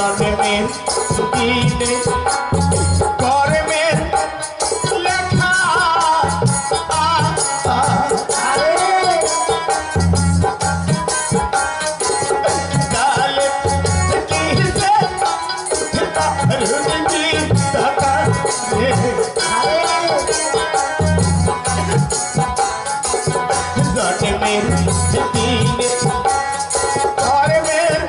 জন্মের দিনে কর্মের লেখা ডালে কিসে রুটি টাকা জন্মের দিনে কর্মের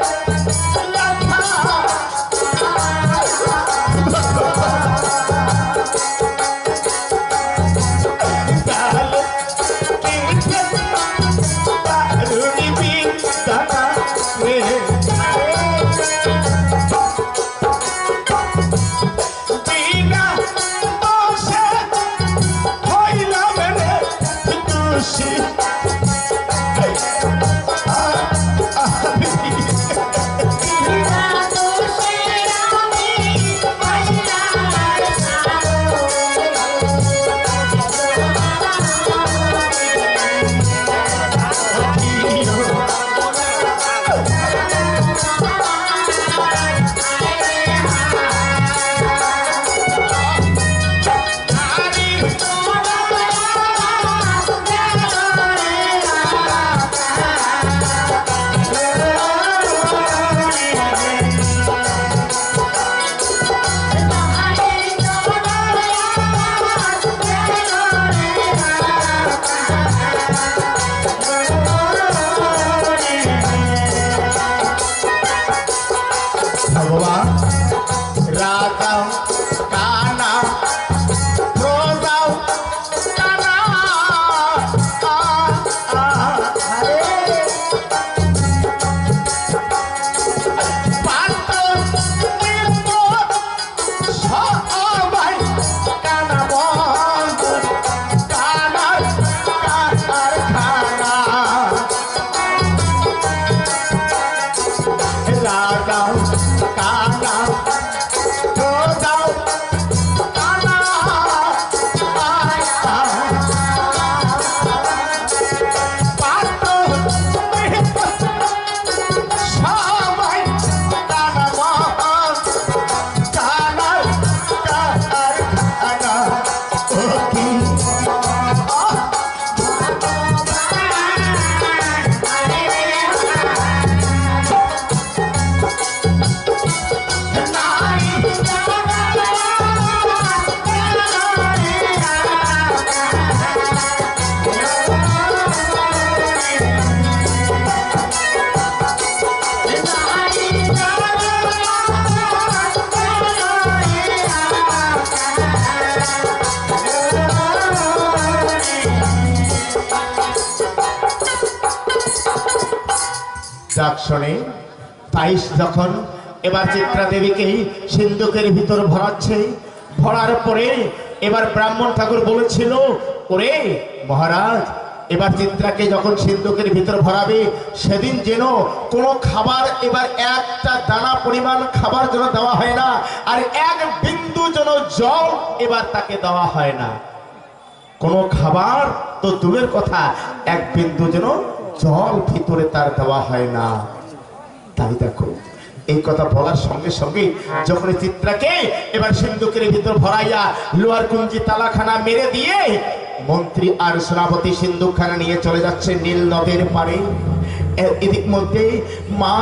যাও কানা তো যাও কানা সবাই কানা মহান কানা কানা ও কি ডাক শোনে তাইশ যখন এবার চিত্রা দেবীকে সিন্ধুকের ভিতর ভরাচ্ছে, ভরার পরে এবার ব্রাহ্মণ ঠাকুর বলেছিল, ওরে মহারাজ এবার চিত্রাকে যখন সিন্ধুকের ভিতর ভরাবে সেদিন যেন কোনো খাবার এবার একটা দানা পরিমাণ খাবার যেন দেওয়া হয় না, আর এক বিন্দু যেন জল এবার তাকে দেওয়া হয় না। কোনো খাবার তো দূরের কথা, এক বিন্দু যেন জল ভিতরে তার দেওয়া হয় না। তাই দেখো এই কথা বলার সঙ্গে সঙ্গে যখন চিত্রাকে এবার সিন্ধুকের ভিতর ভরাইয়া লোহার কুঞ্জি তালাখানা মেরে দিয়ে মন্ত্রী আর সেনাপতি সিন্ধুকখানা নিয়ে চলে যাচ্ছে নীল নদের পারে। এদিক মধ্যে মা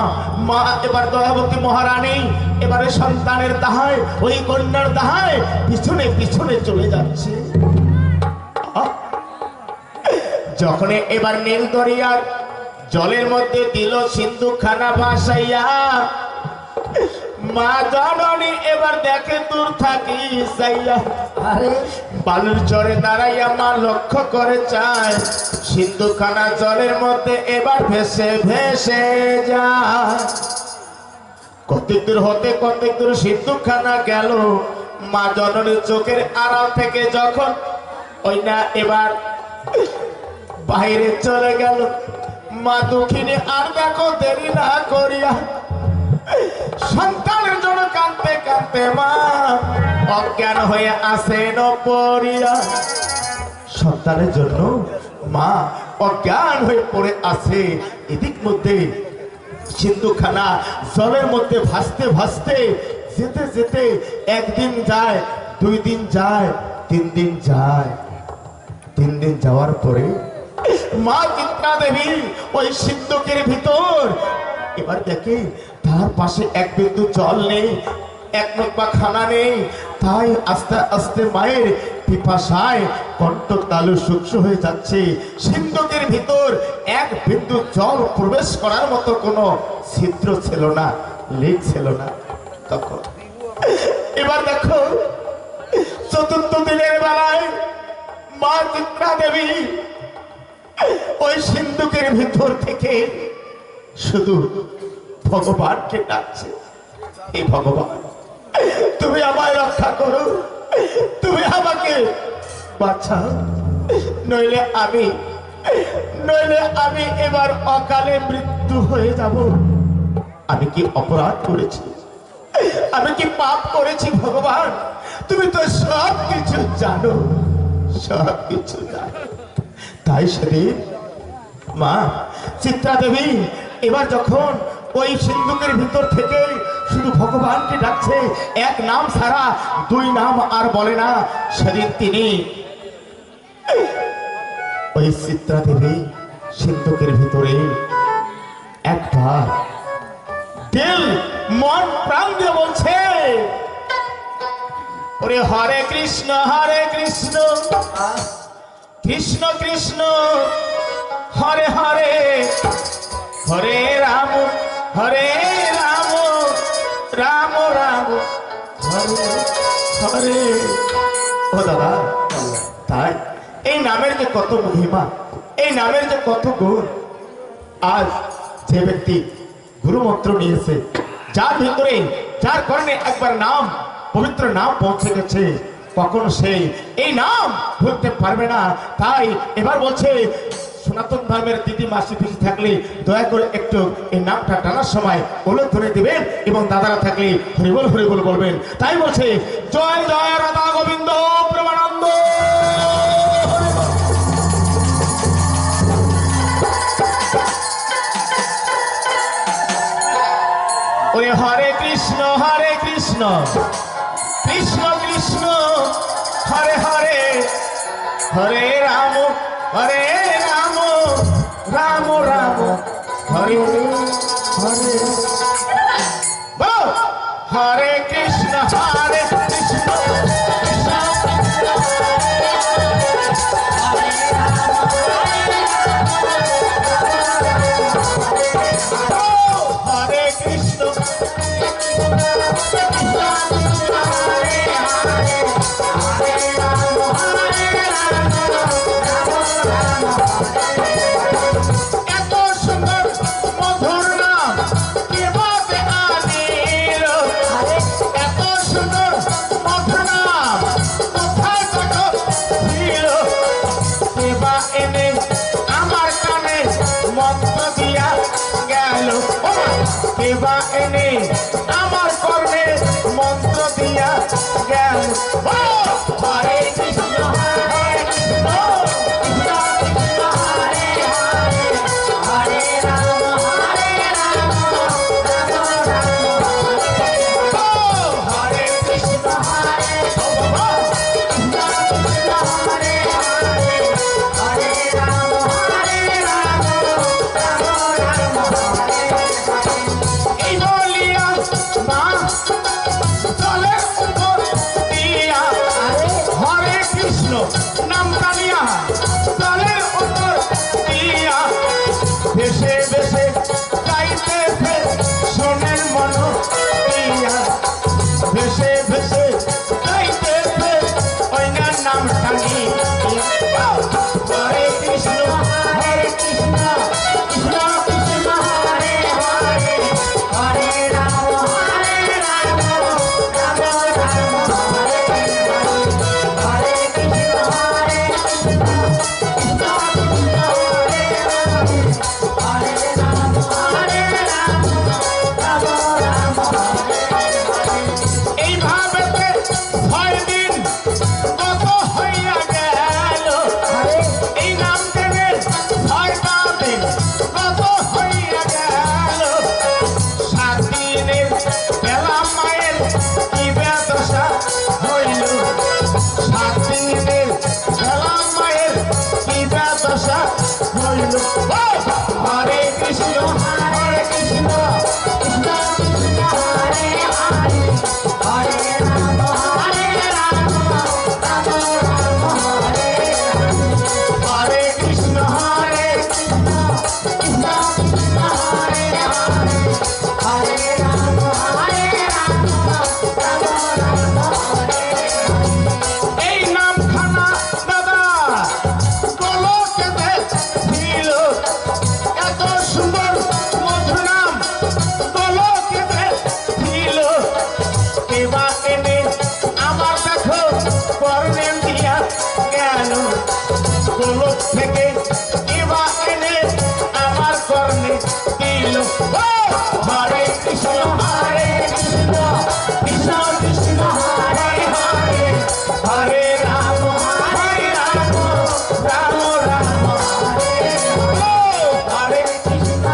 মা এবার দয়াবতী মহারানী এবারে সন্তানের দাহায়, ওই কন্যার দাহায় পিছনে পিছনে চলে যাচ্ছে। যখন এবার নীল দরিয়ার জলের মধ্যে দিল সিন্ধুকখানা ভাসাইয়া, মা জননী এবার দেখে দূর থাকি সাইয়া, আরে বালুর চরে দাঁড়াইয়া মা লক্ষ্য করে চায় সিন্ধুকখানা জলের মধ্যে এবার ভেসে ভেসে যায়। কতক দূর হতে কতক দূর সিন্ধুকখানা গেল, মা জননীর চোখের আড়াল থেকে যখন ওই না এবার বাইরে চলে গেল, মা দুঃখিনী আর দেখো দেরি না করিয়া সন্তানের জন্য কাঁদতে কাঁদতে মা অজ্ঞান হয়ে আসেন পড়িয়া। সন্তানের জন্য মা অজ্ঞান হয়ে পড়ে আছে। এদিক মধ্যে সিন্ধুকখানা জলের মধ্যে ভাসতে ভাসতে যেতে যেতে একদিন যায়, 2 দিন যায়, 3 দিন যায়। 3 দিন যাওয়ার পরে মা চিত্রা দেবী ওই সিন্ধুকের ভিতর এবার দেখে তার পাশে এক বিন্দু জল নেই, এক নোকমা খানা নেই। তাই আস্তে আস্তে মায়ের পিপাসায় কণ্ঠ তালু শুষ্ক হয়ে যাচ্ছে। সিন্ধুকের ভিতর এক বিন্দু জল প্রবেশ করার মতো কোনো ছিদ্র ছিল না, লিক ছিল না। তখন এবার দেখো 4th দিনের বেলায় মা চিত্রা দেবী ওই সিন্ধুকের ভিতর থেকে শুধু ভগবানকে ডাকছে, এই ভগবান তুমি আমায় রক্ষা করো, তুমি আমাকে বাঁচাও, নইলে আমি এবার অকালে মৃত্যু হয়ে যাব। আমি কি অপরাধ করেছি, আমি কি পাপ করেছি ভগবান? তুমি তো সব কিছু জানো, সব কিছু জানো। তাই সেদিন মা চিত্রা দেবী এবার যখন ওই সিন্ধুকের ভিতর থেকে শুধু ভগবানকে ডাকছে, এক নাম ছাড়া 2 নাম আর বলে না, সেদিন তিনি ওই চিত্রা দেবী সিন্ধুকের ভিতরে একবার দিল মন প্রাণ দিয়ে বলছে, ওরে হরে কৃষ্ণ কৃষ্ণ কৃষ্ণ হরে হরে, হরে রাম রাম রাম হরে হরে। ও দাদা, তাই এই নামের যে কত মহিমা, এই নামের যে কত গুণ। আজ যে ব্যক্তি গুরুমন্ত্র নিয়েছে, যার ভিতরে যার কারণে একবার নাম পবিত্র নাম পৌঁছে গেছে, কখনো সেই এই নাম ভুলতে পারবে না। তাই এবার বলছে সনাতন ধর্মের দিদি মাসি পিসি থাকলে দয়া করে একটু এই নামটা টানার সময় উল্লেখ ধরে দিবেন এবং দাদারা থাকলে হরিবল হরিবল বলবেন। তাই বলছে জয় জয় রাধা গোবিন্দ প্রেমানন্দ। ওরে হরে কৃষ্ণ কৃষ্ণ কৃষ্ণ হরে হরে হরে রাম রাম রাম হরে হরে বলো হরে কৃষ্ণ কৃষ্ণ হরে কৃষ্ণ এত সুন্দর মধুর নাম কে বলে আনিল, এত সুন্দর মধুর নাম কোথায় কত ছিল, কেবা এনে আমার কানে মন্ত্র দিয়া গেল, কেবা এনে আমার কর্ণে মন্ত্র দিয়া গেল। হরে কৃষ্ণ হরে কৃষ্ণ নামটা নিয়া জলের উপর দিয়া ভেসে ভেসে গাইতেছে সোনের মন দিয়া, ভেসে ভেসে গাইতেছে ওই নামটা নিয়া। হরে কৃষ্ণ কৃষ্ণ কৃষ্ণ হরে হরে হরে রাম রাম রাম হরে হরে কৃষ্ণ হরে কৃষ্ণ কৃষ্ণ কৃষ্ণ হরে হরে হরে রাম রাম রাম রাম হরে হরে। এইভাবে 6 দিন কত হইয়া গেল, এই নাম দেবে 6টা দিন কত হইয়া গেল, 7 দিনের বেলা মায়ের কি বেদশা হইল, 7 দিনের বেলা মায়ের কি বেদশা হইল। হরে কৃষ্ণ কৃষ্ণ কৃষ্ণ হরে হরে হরে রাম রাম রাম হরে হরে কৃষ্ণ কৃষ্ণ কৃষ্ণ কৃষ্ণ হরে হরে হরে রাম রাম রাম হরে। এই নামখানা দাদা গোলকেতে ছিল, এত সুন্দর মধুর নাম গোলকেতে ছিল, কেবা এনে আমার দেখো কর্ণে দিয়া গেল, গোলক থেকে কেবা এনে আমার কর্ণে দিল। হরে কৃষ্ণ কৃষ্ণ কৃষ্ণ কৃষ্ণ হরে হরে হরে রাম রাম রাম হরে হরে কৃষ্ণ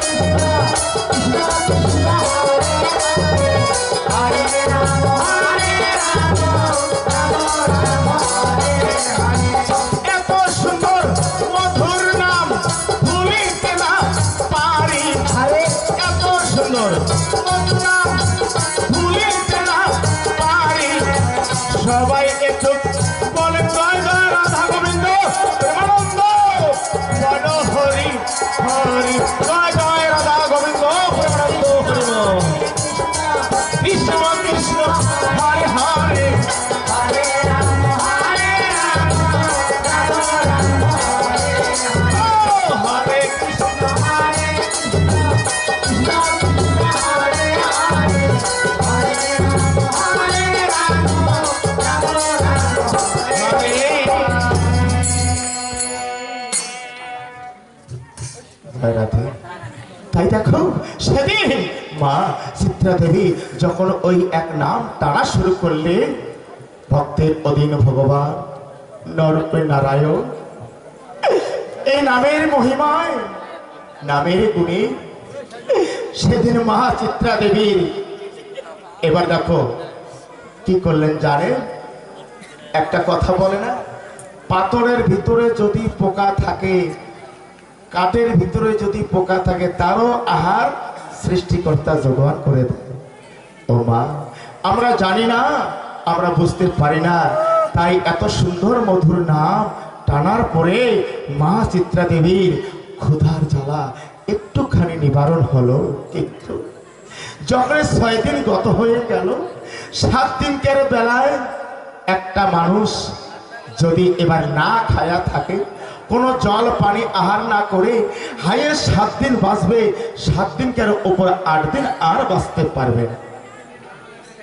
কৃষ্ণ কৃষ্ণ কৃষ্ণ হরে হরে রাম রাম হরে হরে। এত সুন্দর মধুর নাম ভুলিতে না পারি, এত সুন্দর মধুর নাম ভুলিতে না পারি। সবাই একটু বলে জয় জয় রাধা গোবিন্দ প্রেমানন্দ, বল হরি হরি জয় জয় রাধা গোবিন্দ প্রেমানন্দ হরি কৃষ্ণ কৃষ্ণ হরে হরে হরে রাম রাম রাম হরে হরে কৃষ্ণ কৃষ্ণ কৃষ্ণ হরে হরে মা চিত্রা দেবী যখন ওই এক নাম টানা শুরু করলে, ভক্তের অধীন ভগবান নরপে নারায়ণ, এই নামের মহিমায়, নামের গুণে সেদিন মা চিত্রা দেবীর, এবার দেখো কি করলেন জানে, একটা কথা বলে না, পাথরের ভিতরে যদি পোকা থাকে, কাঠের ভিতরে যদি পোকা থাকে, তারও আহার সৃষ্টিকর্তা যোগান করে দেয়। ও মা, আমরা জানি না, আমরা বুঝতে পারি না, তাই এত সুন্দর মধুর নাম টানার পরে মা চিত্রা দেবীর ক্ষুধার জ্বালা একটুখানি নিবারণ হলো। কিন্তু যখন 6 দিন গত হয়ে গেল, 7 দিনকার বেলায় একটা মানুষ যদি এবার না খায়া থাকে, কোনো জল পানি আহার না করে, হাইয়ে 7 দিন বাঁচবে, 7 দিনকার উপর 8 দিন আর বাঁচতে পারবে না।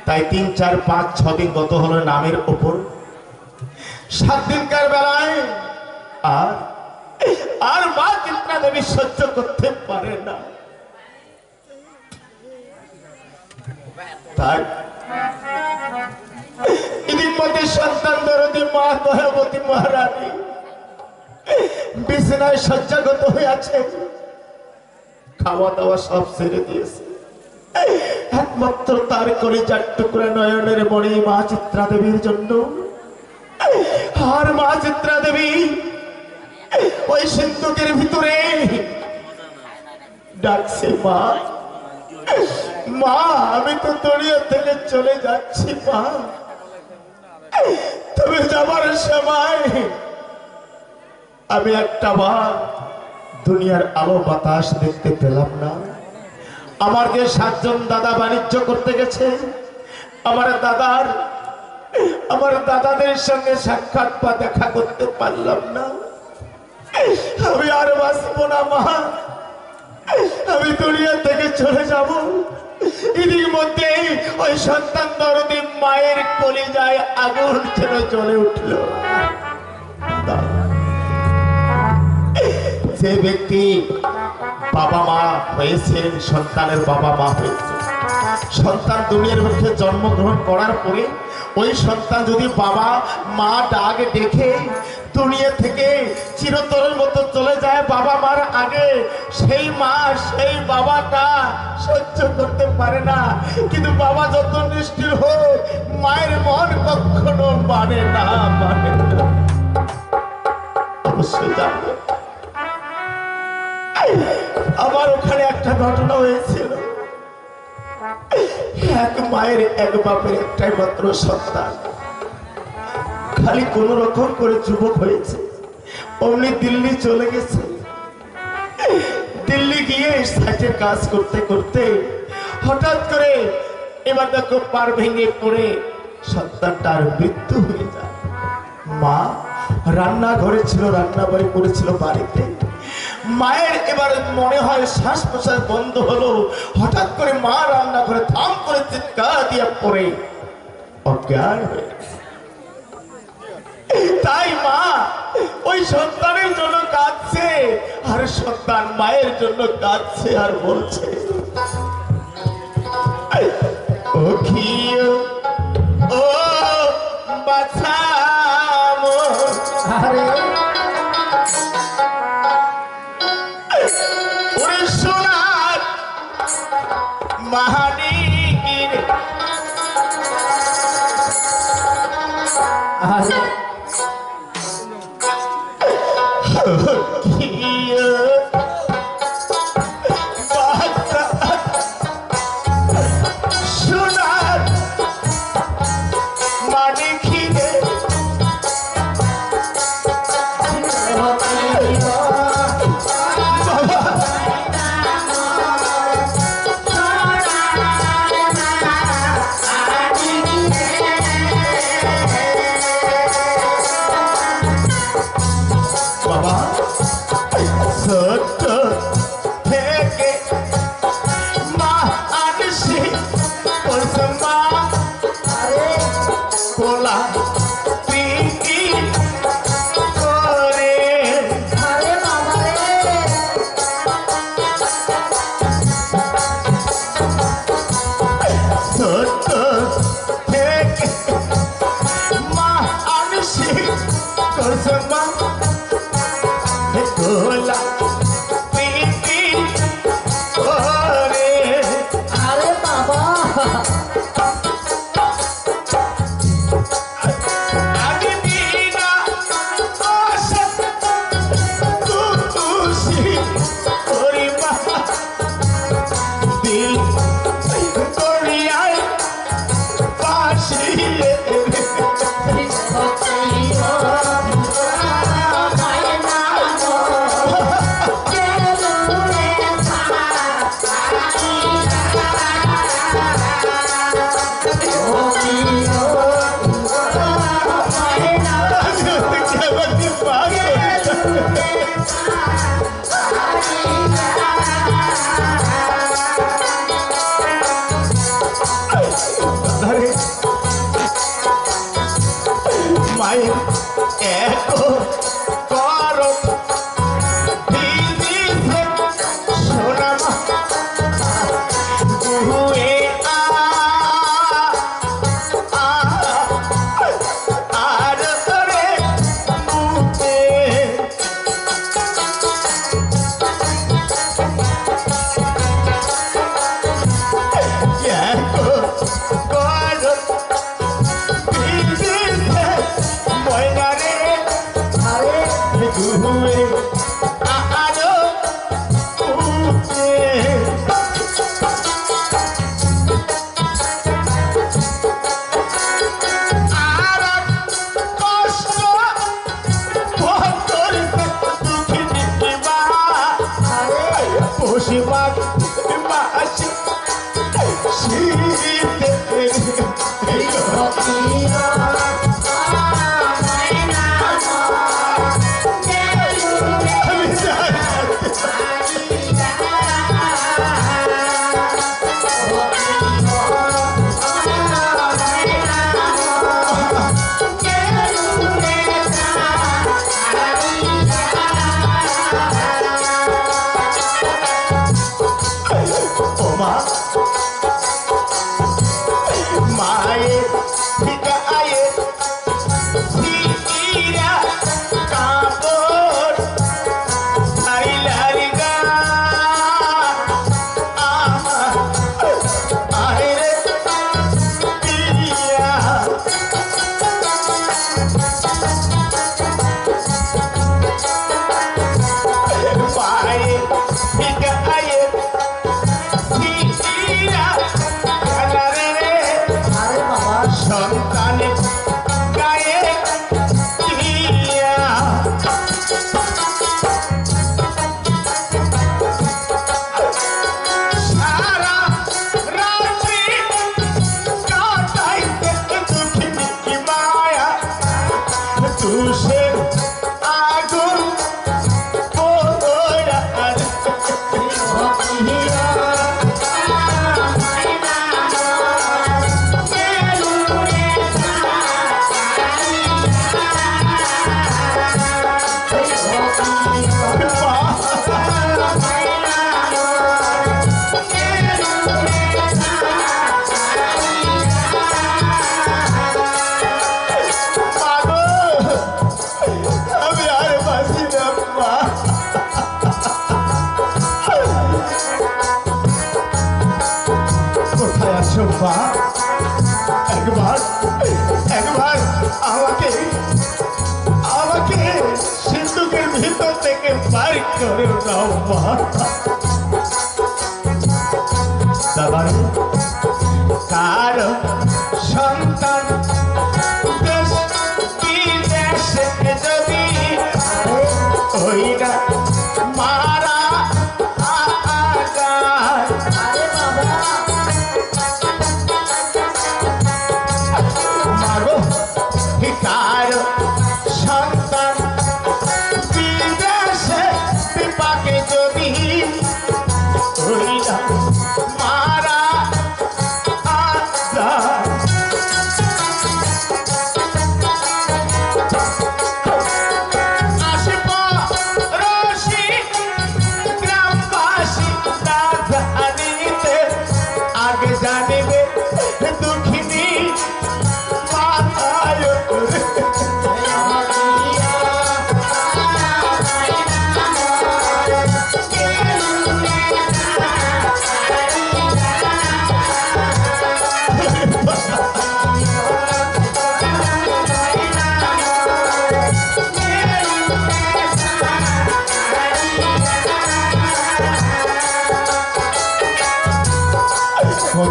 তাই 3, 4, 5, 6 দিন গত হলো নামের উপর, 7 দিনকার বেলায় আর মা চিত্রা দেবী সহ্য করতে পারে না। তাই ইতিমধ্যে সন্তান দরদি মা দয়াবতী মহারানী বিছানায় শয্যাগত হয়ে আছে, খাওয়া দাওয়া সব ছেড়ে দিয়েছে, একমাত্র তার কলিজার টুকরা নয়নের মণি মা চিত্রা দেবীর জন্য। আর মা চিত্রা দেবী ওই সিন্ধুকের ভিতরে ডাকছে, মা মা, আমি তো দুনিয়া থেকে চলে যাচ্ছি মা, তবে যাবার সময় আমি একটা বার দুনিয়ার আলো বাতাস দেখতে পেলাম না। আমার যে 7 জন দাদা বাণিজ্য করতে গেছে, আমার দাদাদের সঙ্গে সাক্ষাৎ বা দেখা করতে পারলাম না। আমি আর বাঁচবো না মা, আমি দুনিয়া থেকে চলে যাব। এর মধ্যে ওই সন্তান দরদি মায়ের কলিজায় আগুন যেন জ্বলে উঠল। যে ব্যক্তি বাবা মা হয়েছেন, সন্তানের বাবা মা হয়েছে, সন্তান দুনিয়ার মুখে জন্মগ্রহণ করার পরে ওই সন্তান যদি বাবা মা ডাক দেখে দুনিয়া থেকে চিরতরের মতো চলে যায় বাবা মার আগে, সেই মা সেই বাবাটা সহ্য করতে পারে না। কিন্তু বাবা যত নিষ্ঠুর হোক, মায়ের মন কখনো মানে না। অবশ্যই জানবে, আমার ওখানে একটা ঘটনা হয়েছিল। এক মায়ের এক বাপের একটাই মাত্র সন্তান, খালি কোন রকম করে যুবক হয়েছে, অমনি দিল্লি চলে গেছে। দিল্লি গিয়ে সাইটের কাজ করতে করতে হঠাৎ করে এবার দেখো পার ভেঙে পড়ে সন্তানটার মৃত্যু হয়ে যায়। মা রান্নাঘরে ছিল, রান্না বাড়ি করেছিল বাড়িতে। মায়ের এবার মনে হয় শ্বাস প্রশ্বাস বন্ধ হলো, হঠাৎ করে মা রান্নাঘরে থাম করে চিৎকার দিয়ে পড়ে অজ্ঞান হয়ে গেছে। তাই মা ওই সন্তানের জন্য কাঁদছে, আর সন্তান মায়ের জন্য কাঁদছে আর বলছে, ও কি ও বাছা ওরে সোনার মানিকের আমি বিনা আশা খুশি করিবা দিল করিয়ায় বাসিয়ে মায়ের এক করো ভিজিছে সোনামা গুহুয়ে আর রে মুতে এক করো ভিজিছে ময়নারে গুহুয়ে আর মুতে আর কষ্ট ভোগ করিতে দুঃখিনী মা পশুবাগ বাসি শীতে ওমা মায়ের ঠিকায়ে সিরা কাপড় আইলারি গা আরে পিয়া মায়ের ঠিকায়ে সিরা কালারে সন্তানে গায়ে দিয়া সারা রাত্রি কাটাইতে দুঃখিনী মায়া তুষের আগুন পোড়া আমি আর বাঁচি না মা কোথায় আছো মা একবার একবার আমাকে আমাকে সিন্ধুকের ভিতর থেকে বার করে দাও মা দাদা কার সন্তান দেশ বিদেশে যদি ওইটা মারা আগায় মাগো কার সন্তান বিদেশে বিপাকে যদি ওইটা মারা আগায়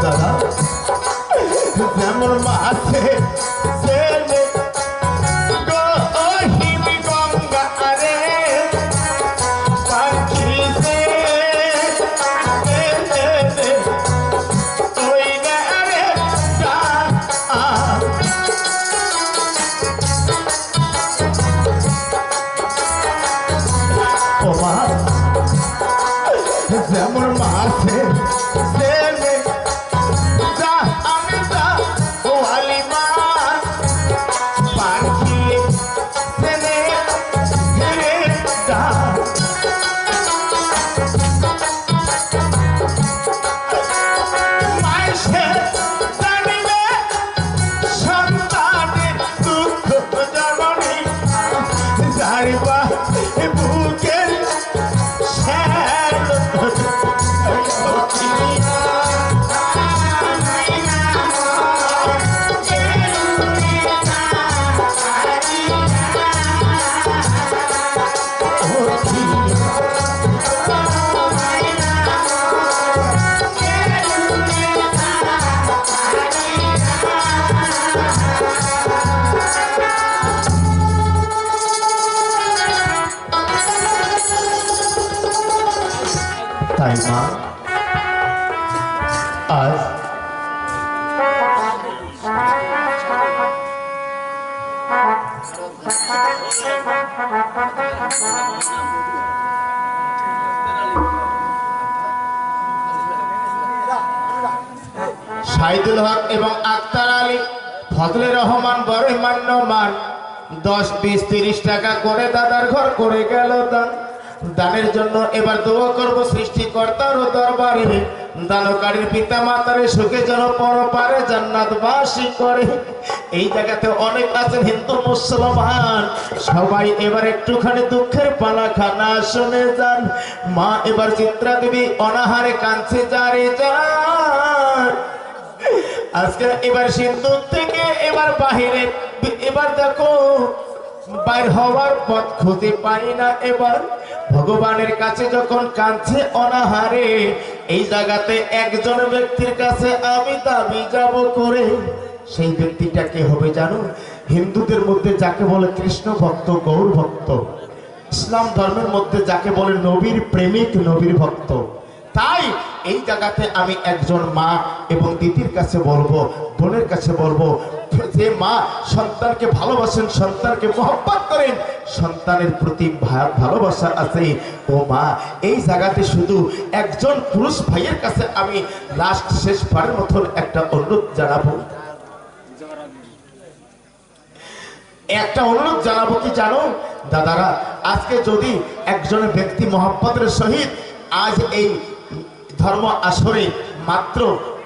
দাদা যেমন মাছে ছেলে গহিমি গঙ্গা রে পাখিতে ওই রে ও মা যেমন মাছে ছেলে যা আমি যা ও আলিমা পাখি ছেলে রে যা মাসে জানিবে সন্তানের দুঃখ জননী যারিবা বুকের তাই মা আজ শাহিদুল হক এবং আক্তার আলী ফজলে রহমান বড় মান্যমান 10-20-30 টাকা করে দাদার ঘর করে গেল দান। দানের জন্য এবার দোয়া করব সৃষ্টিকর্তার দরবারে দানকারীর পিতা মাতারে সুখে যেন পরপারে জান্নাতবাসী করে। এই জায়গাতে অনেক আছেন হিন্দু মুসলমান, সবাই এবার একটুখানি দুঃখের পালাখানা শুনে যান। মা এবার চিত্রা দেবী অনাহারে কাঁদছে যারে যান। আজকে এবার সিন্ধুক থেকে এবার বাহিরে এবার দেখো বাইর হওয়ার পথ খুঁজে পাই না। এবার ভগবানের কাছে যখন কাঁদছে অনাহারে, এই জায়গাতে একজন ব্যক্তির কাছে আমি দাবি যাব করে। সেই ব্যক্তিটা কে হবে জানো? হিন্দুদের মধ্যে যাকে বলে কৃষ্ণ ভক্ত, গৌর ভক্ত, ইসলাম ধর্মের মধ্যে যাকে বলে নবীর প্রেমিক, নবীর ভক্ত। তাই এই জায়গাতে আমি একজন মা এবং দিদির কাছে বলবো, বোনের কাছে বলবো, যে মা সন্তানকে ভালোবাসেন, সন্তানকে মহব্বত করেন, সন্তানের প্রতি ভালোবাসা আছে, ও মা এই জায়গাতে শুধু একজন পুরুষ ভাইয়ের কাছে আমি লাস্ট শেষবারের মতন একটা অনুরোধ জানাবো। একটা অনুরোধ জানাবো কি জানো দাদারা, আজকে যদি একজন ব্যক্তি মহব্বতের সহিত আজ এই ধর্ম আসরে মাত্র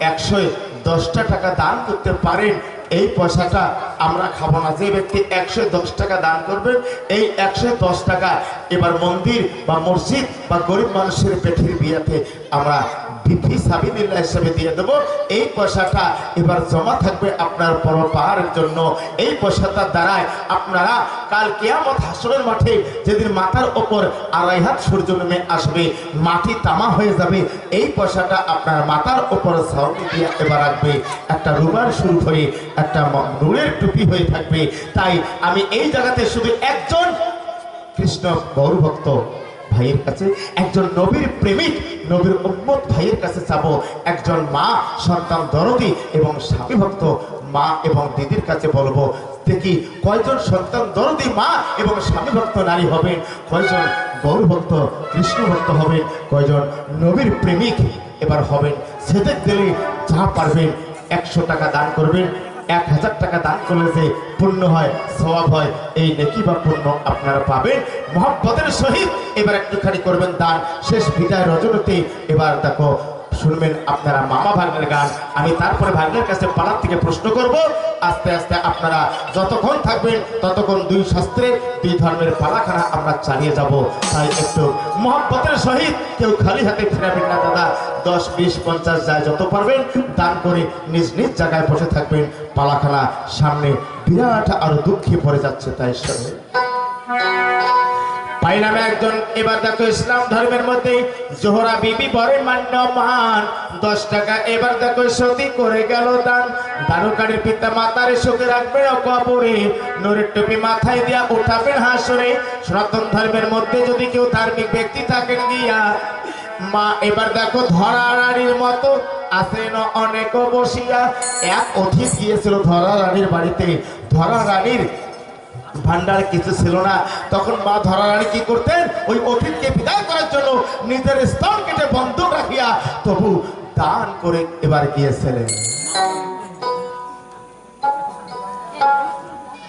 110 টাকা দান করতে পারেন, এই পয়সাটা আমরা খাবো না। যে ব্যক্তি 110 টাকা দান করবেন, এই 110 টাকা এবার মন্দির বা মসজিদ বা গরিব মানুষের পেটের বিয়াতে আমরা বিধি সাবিলিল্লাহ হিসেবে দিয়ে দেব। এই পয়সাটা এবার জমা থাকবে আপনার পরপারের জন্য। এই পয়সাটার দ্বারায় আপনারা কাল কিয়ামত হাসরের মাঠে যেদিন মাথার ওপর 2.5 হাত সূর্য নেমে আসবে, মাটি তামা হয়ে যাবে, এই পয়সাটা আপনার মাথার ওপর ছাউনি দিয়ে এবার রাখবে, একটা রুমাল শুরু হয়ে একটা নূরের টুপি হয়ে থাকবে। তাই আমি এই জায়গাতে শুধু একজন কৃষ্ণ গৌর ভক্ত ভাইয়ের কাছে, একজন নবীর প্রেমিক, নবীর উম্মত ভাইয়ের কাছে চাবো, একজন মা সন্তান দরদি এবং স্বামী ভক্ত মা এবং দিদির কাছে বলবো, দেখি কয়জন সন্তান দরদি মা এবং স্বামী ভক্ত নারী হবেন, কয়জন গৌর ভক্ত কৃষ্ণ ভক্ত হবেন, কয়জন নবীর প্রেমিক এবার হবেন। সেদের গেলে যা পারবেন 100 টাকা দান করবেন। 1000 টাকা দান করলে যে পুণ্য হয়, সওয়াব হয়, এই নেকি বা পুণ্য আপনারা পাবেন মহব্বতের সহিত। এবার একটুখানি করবেন দান। শেষ বিদায় রজনীতে এবার দেখো শুনবেন আপনারা মামা ভাগ্নের গান। আমি তারপরে ভাগ্নের কাছে পাড়ার থেকে প্রশ্ন করব। আস্তে আস্তে আপনারা যতক্ষণ থাকবেন ততক্ষণ দুই শাস্ত্রের, দুই ধর্মের পালাখানা আমরা চালিয়ে যাব। তাই একটু মহব্বতের সহিত, কেউ খালি হাতে ফিরাবেন না দাদা। 10, 20, 50 যায় যত পারবেন দান করে নিজ নিজ জায়গায় বসে থাকবেন। পালাখানা সামনে বিরাট আরো দুঃখে পড়ে যাচ্ছে। তাই পাইলাম একজন। এবার দেখো ইসলাম ধর্মের মধ্যে জোহরা বিবি বড় মান্যমান 10 টাকা। এবার দেখো সতী করে গেল দান। দারুকারীর পিতা মাতার সুখে রাখবেন কবরে, নূরের টুপি মাথায় দিয়া উঠাবেন হাসরে। সনাতন ধর্মের মধ্যে যদি কেউ ধার্মিক ব্যক্তি থাকেন গিয়া মা, এবার দেখো ধরা রানীর মতো আছেন অনেক বসিয়া। এক অতিথ গিয়েছিল ধরা রানীর বাড়িতে। ধরা রানীর ভান্ডার কিছু ছিল না। তখন মা ধরা রানী কি করতেন, ওই অতিথকে বিদায় করার জন্য নিজের স্তন কেটে বন্ধক রাখিয়া তবু দান করে এবার গিয়েছিলেন।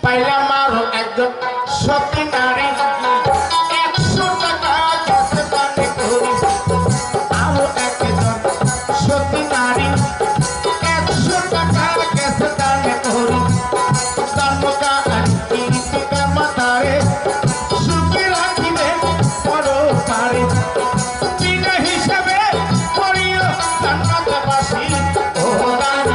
পাইলাম আরো একজন সতী নারী 100 টাকা গেছে দানে করি। আরো একজন সতী নারী 100 টাকা গেছে দানে করি। দানকা আনিকা মাতারে সুখে রাখিবে পরপারে। বিনা হিসাবে করিও জান্নাতবাসী। ও দান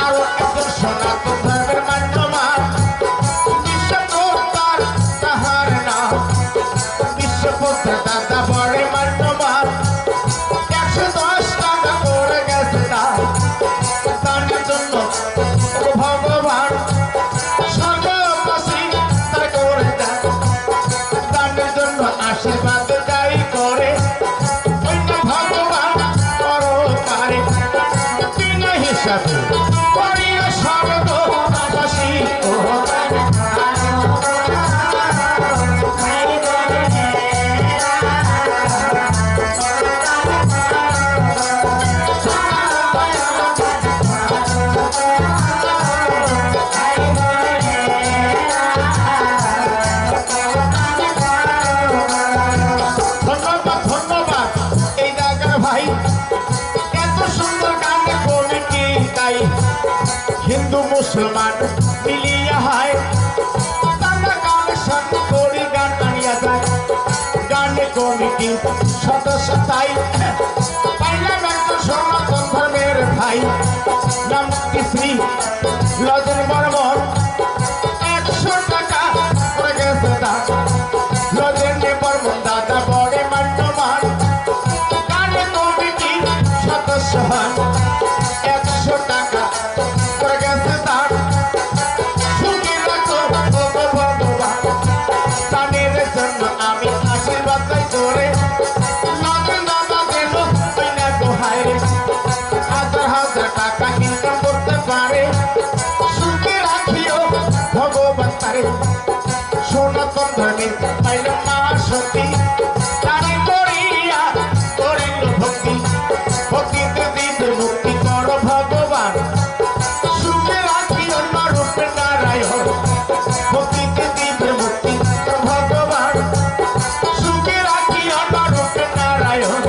আরো একজন সনাতন ধর্মের মান্যমান বিশ্বপোত্তার তাহার নাম। বিশ্বপোত্তার দাদা বড় মান্যমান 110 টাকা করে গেছে দান। দানের জন্য ও ভগবান সর্ববাসী তার করে দেন। দানের জন্য আশীর্বাদ যাই করে অন্য ভগবান পরপারে। বিনা হিসাবে করিও স্বর্গবাসী। ও ধন্যবাদ ধন্যবাদ এই জায়গার ভাই, এত সুন্দর গান কমিটি তাই হিন্দু মুসলমান মিলিয়া হয়। তারা গান সঙ্গ করি গান আনিয়া যায়। গানে কমিটি সদস্য তাই পাইলাম একজন সনাতন ধর্মের ভাই। নাম কি শ্রী লজেন বর্মন 100 টাকা করে গেছে দান। লজেন বর্মন দাদা বড় মান্যমান গানে কমিটি সদস্য হন। 100 টাকা করে গেছে দান। সুখে রাখো ও ভগবান। দানের জন্য আমি আশীর্বাদ করে লজেন দাদা দেন ওই না গোহায়। 1000 টাকা ইনকাম করতে পারে। সুখে রাখিও ভগবান তারে। সনাতন ধর্মে পাইল মা সতী তারে করিয়া করিল ভক্তি। ভক্তিতে দিতে মুক্তি কর ভগবান। সুখে রাখিও রূপে নারায়ণ। ভক্তিতে দিতে মুক্তি কর ভগবান। সুখে রাখিও রূপে নারায়ণ।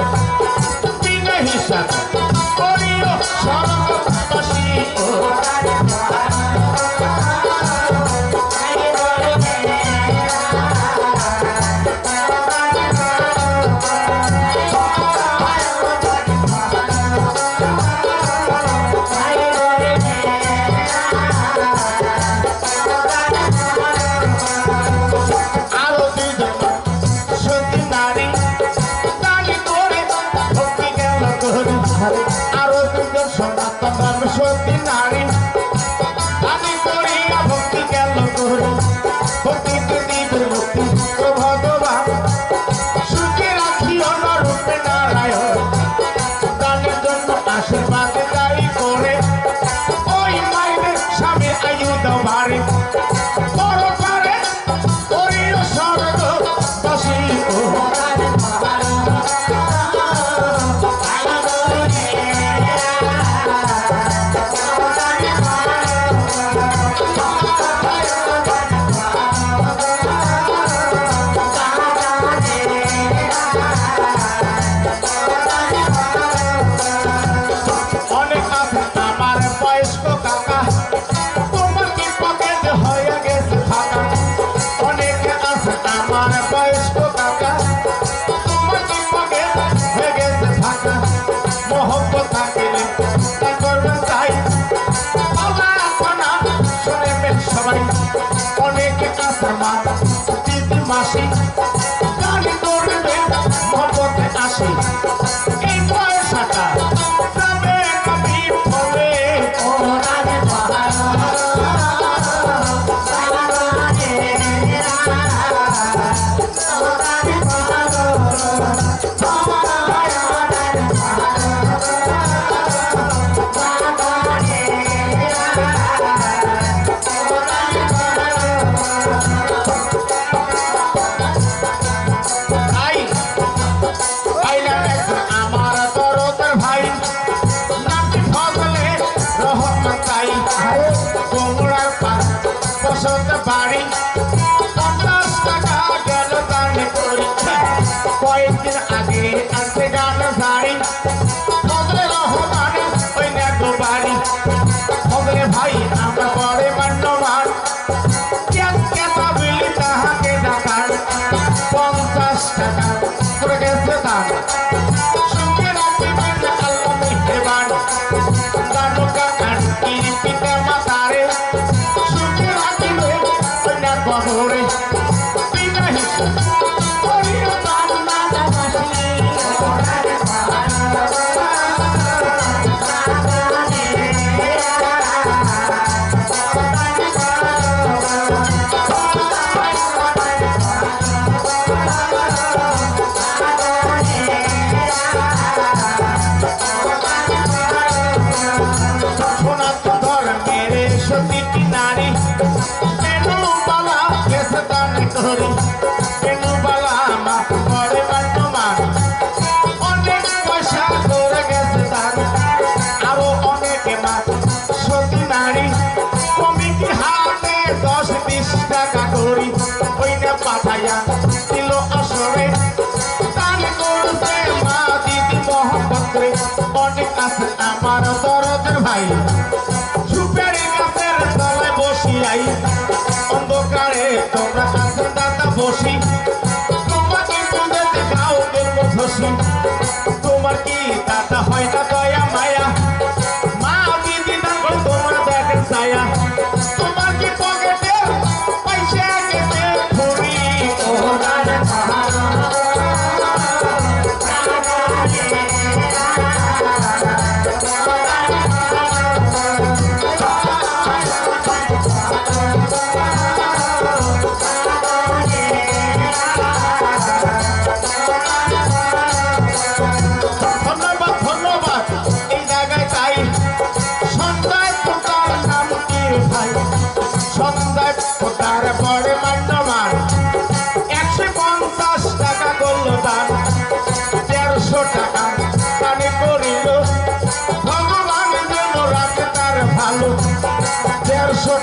বিনা হিসাব করিও স্বর্গবাসী। ও আরো দুজন সতী নারী দান করে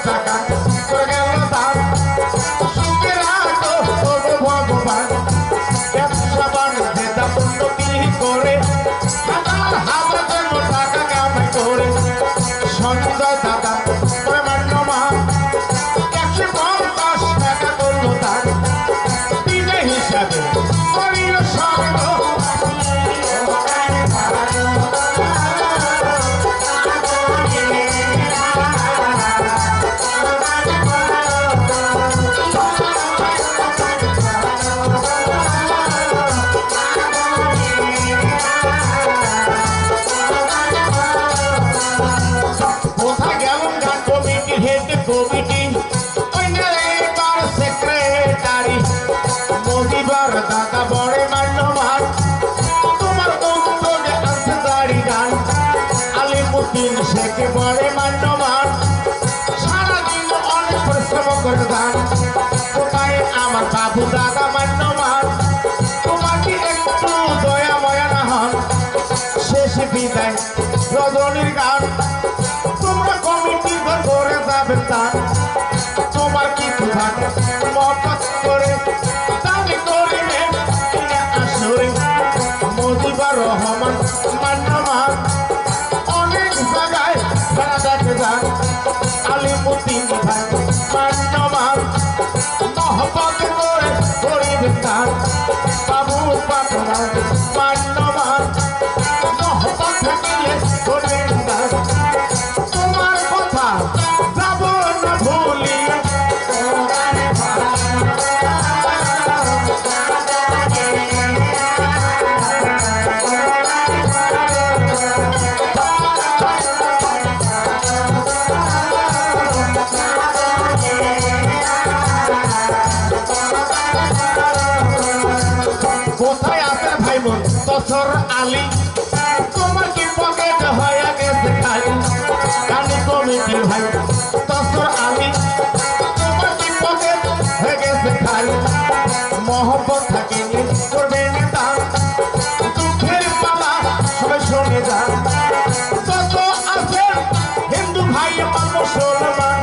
টাকা করে গেল দান সুখে রাখো ওগো ভগবান ব্যবসা বাণিজ্যে দাম উন্নতি করে হাজার হাজার জন্য টাকা কামাই করে সঞ্জয় দাদা করে মান্যমান 150 টাকা করলো দান দিনে হিসাবে করিল স্বর্গ কোথায় গেল গান কমিটি হেড কমিটি এবার সেক্রেটারি মোদিবার দাদা বড় মান্যমান তোমার উদ্যোগে আছে দাড়ি গান আলিমুদ্দিন শেখে বড় মান্যমান সারাদিন অনেক পরিশ্রম করে গান কোথায় আমার বাবু দাদা মান্যমান তোমাকে একটু দয়া ময়া না হন শেষ বিদায় রজনীর গান তোমরা কমিটি করে যাবে তার তোমার কি বিভাগ মহব্বত করে দাবি করিবে আসরে মুজিবুর রহমান মান্যমান অনেক জায়গায় খেলা দেখে যান আলিমুদ্দিন ভাই মান্যমান মহব্বত করে করিবে তার বাবু পাটনা মান্যমান মহব্বত থাকিলে করিবে তার তোমার কথা যাব না ভুলি কোথায় আছে ভাই বোন তসর আলী তোমার কি পকেট হয়ে গেছে খালি কানি কমিটি ভাই তসর আলী তোমার কি পকেট হয়ে গেছে খালি মহব্বত থাকে করবে নেতা দুঃখের পালা সবাই শুনে যান তত আছে হিন্দু ভাই মুসলমান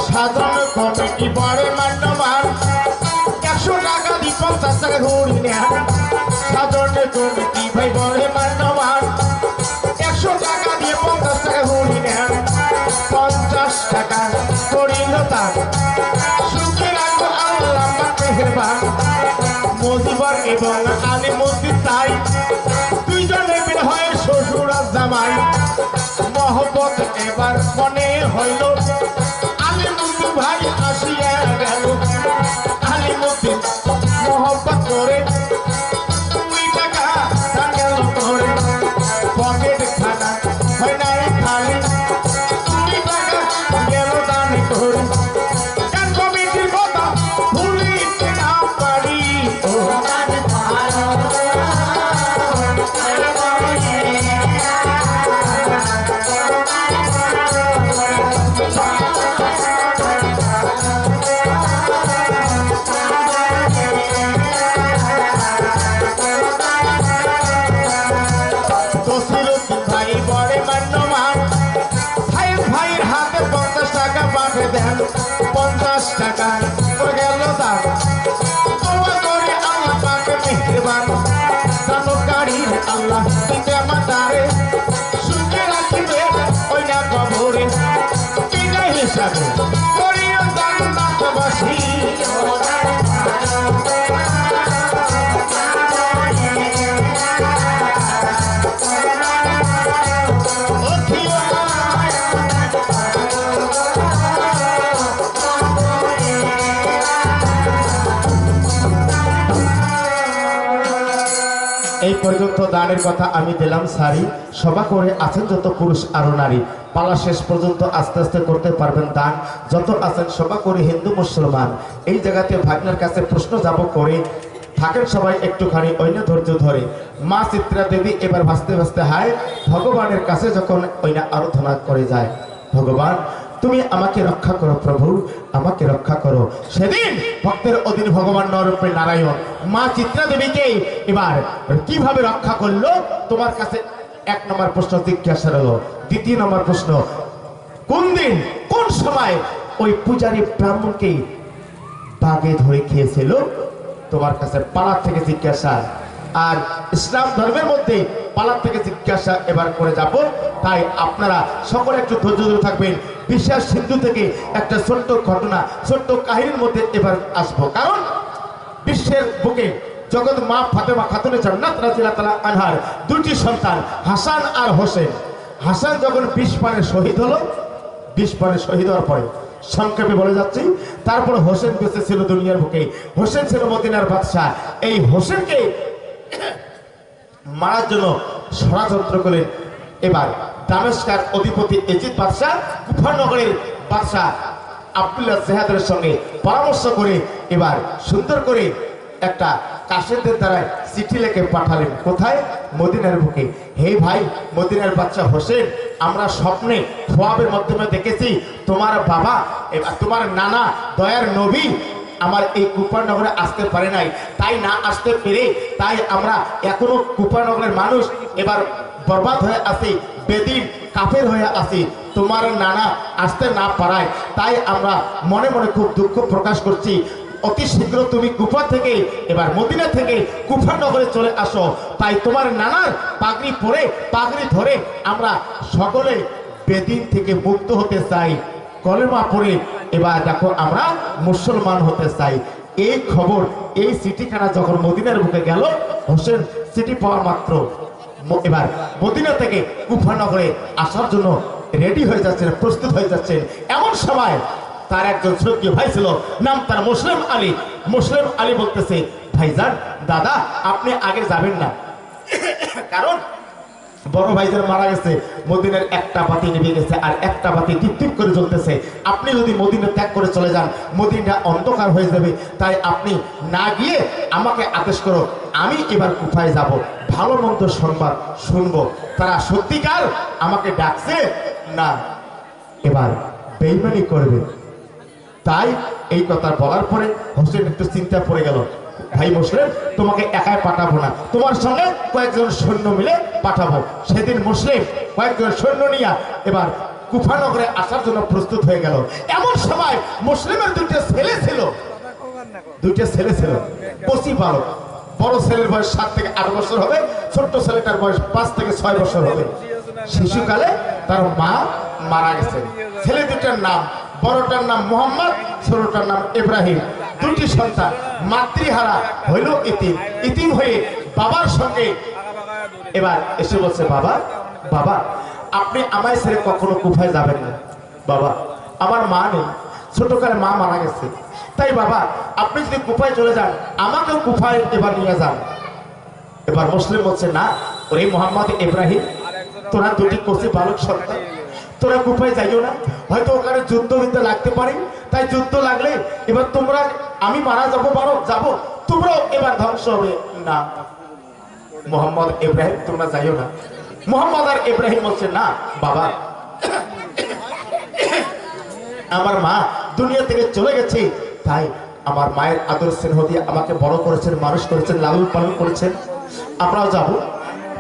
সাধারণ কমিটি বড় মান্যমান 100 টাকা দিয়ে 50 টাকা ঘুরি নেন সাধারণ কমিটি ভাই বড় মান্যমান 100 টাকা দিয়ে 50 টাকা ঘুরি নেন 50 টাকা করিল তার সুখে রাখো আল্লাহ মেহেরবান মুজিবুর এবং আলিমুদ্দিন তাই দুইজনে বের হয় শ্বশুর আর জামাই মহব্বত এবার মনে হইল আলিমুদ্দিন ভাই আসিয়া গেল আলিমুদ্দিন মহব্বত করে 2 টাকা দান গেল করে পকেট খানা হয় নাই খালি 2 টাকা গেল দান করে গান কমিটির কথা ভুলিতে না পারি ও ভাই বড় মান্যমান ভাইয়ের হাতে 50 টাকা পাঠিয়ে দেন 50 টাকা করে গেল তার তোমার করে আল্লাহ পাকে মেহেরবান দানকারী আল্লাহ দিতে আমারে সুখে রাখিবে ওই না কবরে বিদায় হিসাবে করিও জান্নাতবাসী এই পর্যন্ত দানের কথা আমি দিলাম সারি, সভা করে আছেন যত পুরুষ আরো নারী, পালা শেষ পর্যন্ত আস্তে আস্তে করতে পারবেন দান, যত আছেন সভা করে হিন্দু মুসলমান। এই জায়গাতে ভাগ্নের কাছে প্রশ্ন যাব করে থাকেন সবাই একটুখানি অন্য ধৈর্য ধরে। মা চিত্রা দেবী এবার ভাসতে ভাসতে হায় ভগবানের কাছে যখন ওইনা আরাধনা করে যায়, ভগবান তুমি আমাকে রক্ষা করো, প্রভু আমাকে রক্ষা করো। সেদিন ভক্তের অধীন ভগবান নরূপে নারায়ণ মা চিত্রা দেবীকে এবার কিভাবে রক্ষা করলো তোমার কাছে এক নম্বর প্রশ্ন জিজ্ঞাসা হলো। দ্বিতীয় নম্বর প্রশ্ন, কোন দিন কোন সময় ওই পূজারী ব্রাহ্মণকে বাগে ধরে খেয়েছিল তোমার কাছে পালার থেকে জিজ্ঞাসা। আর ইসলাম ধর্মের মধ্যে পালার থেকে জিজ্ঞাসা এবার করে যাব, তাই আপনারা সকলে একটু ধৈর্য ধরে থাকবেন। বিশ্বাস সিন্ধু থেকে একটা ছোট্ট ঘটনা, ছোট্ট কাহিনীর মধ্যে এবার আসবো, কারণ বিশ্বের বুকে জগৎ মা ফাতেমা খাতুনে জান্নাত রাদিয়াল্লাহু তাআলা আনহার দুটি সন্তান হাসান আর হোসেন। হাসান যখন 20 পারে শহীদ হলো, 20 পারে শহীদ হওয়ার পরে সংক্ষেপে বলে যাচ্ছি, তারপর হোসেন বেঁচে ছিল দুনিয়ার বুকে। হোসেন ছিল মদিনার বাদশাহ। এই হোসেনকে মারার জন্য ষড়যন্ত্র করলেন এবার দামেস্কের অধিপতি এজিদ বাদশাহ কুফা নগরের বাদশাহ আব্দুল্লাহ জেহাদের সঙ্গে পরামর্শ করে এবার সুন্দর করে একটা কাশেদের দ্বারা চিঠি লিখে পাঠালেন। কোথায়? মদিনার বুকে। হে ভাই মদিনার বাদশা হোসেন, আমরা স্বপ্নে খোয়াবের মাধ্যমে দেখেছি তোমার বাবা তোমার নানা দয়ার নবী আমার এই কুপানগরে আসতে পারে নাই, তাই না আসতে পেরে তাই আমরা এখনো কুপানগরের মানুষ এবার বরবাদ হয়ে আছি, বেদিন কাফের হয়ে আছি। তোমার নানা আসতে না পারায় তাই আমরা মনে মনে খুব দুঃখ প্রকাশ করছি। অতি শীঘ্র তুমি কুফা থেকে এবার মদিনা থেকে কুফা নগরে চলে আসো, তাই তোমার নানার পাগড়ি পরে পাগড়ি ধরে আমরা সকলে বেদিন থেকে মুক্ত হতে চাই, কলেমা পড়ে এবার দেখো আমরা মুসলমান হতে চাই। এই খবর এই চিঠিখানা যখন মদিনার বুকে গেল, হোসেন চিঠি পাওয়া মাত্র এবার মদিনা থেকে কুফা নগরে আসার জন্য রেডি হয়ে যাচ্ছেন, প্রস্তুত হয়ে যাচ্ছেন। এমন সময় তার একজন শ্রদ্ধেয় ভাই ছিল, নাম তার মুসলিম আলী। মুসলিম আলী বলতেছে, ভাইজান দাদা আপনি আগে যাবেন না, কারণ বড় ভাইজান মারা গেছে, মদিনার একটা বাতি নিভে গেছে আর একটা বাতি টিপ করে জ্বলতেছে। আপনি যদি মদিনা ত্যাগ করে চলে যান মদিনা অন্ধকার হয়ে যাবে, তাই আপনি না গিয়ে আমাকে আদেশ করো, আমি এবার কোথায় যাব, ভালো মন্দ সংবাদ শুনবো। তারা সত্যিকার আমাকে ডাকছে না এবার বেইমানি করবে। তাই এই কথা বলার পরে হোসেন একটু চিন্তা পড়ে গেল, ভাই মুসলিম তোমাকে একাই পাঠাবো না, তোমার সঙ্গে কয়েকজন সৈন্য মিলে পাঠাবো। সেদিন মুসলিম কয়েকজন সৈন্য নিয়ে এবার কুফা নগরে আসার জন্য প্রস্তুত হয়ে গেল। এমন সময় মুসলিমের দুইটা ছেলে ছিল, 25 বালক। বড় ছেলের বয়স 7 থেকে 8 বছর হবে, ছোট্ট ছেলেটার বয়স 5 থেকে 6 বছর হবে। শিশুকালে তার মা মারা গেছে। ছেলে দুটার নাম, বড়টার নাম মোহাম্মদ, ছোটটার নাম ইব্রাহিম। দুটি সন্তান, মাতৃহারা হইল ইতিম। ইতিম হয়ে বাবার সঙ্গে এবার এসে বলছে, বাবা বাবা আপনি আমায় ছেড়ে কখনো কুফায় যাবেন না। বাবা আমার মা নেই, ছোটকালে মা মারা গেছে, তাই বাবা আপনি যদি কুফায় চলে যান আমাকেও কুফায় এবার নিয়ে যান। এবার মুসলিম বলছে, না ওরে মোহাম্মদ ইব্রাহিম, তোরা দুটি কচি বালক সন্তান, তোরা কুফায় যাইও না, হয়তো ওখানে যুদ্ধ বিদ্যা লাগতে পারে, তাই যুদ্ধ লাগলে এবার তোমরা আমি মারা যাবো, বালক যাবো, তোমরাও এবার ধ্বংস হবে না। মোহাম্মদ ইব্রাহিম তোমরা যাইও না। মোহাম্মদ আর ইব্রাহিম বলছে, না বাবা আমার মা দুনিয়া থেকে চলে গেছে, তাই আমার মায়ের আদর স্নেহ দিয়ে আমাকে বড় করেছেন, মানুষ করেছেন, লালন পালন করেছেন, আমরাও যাব।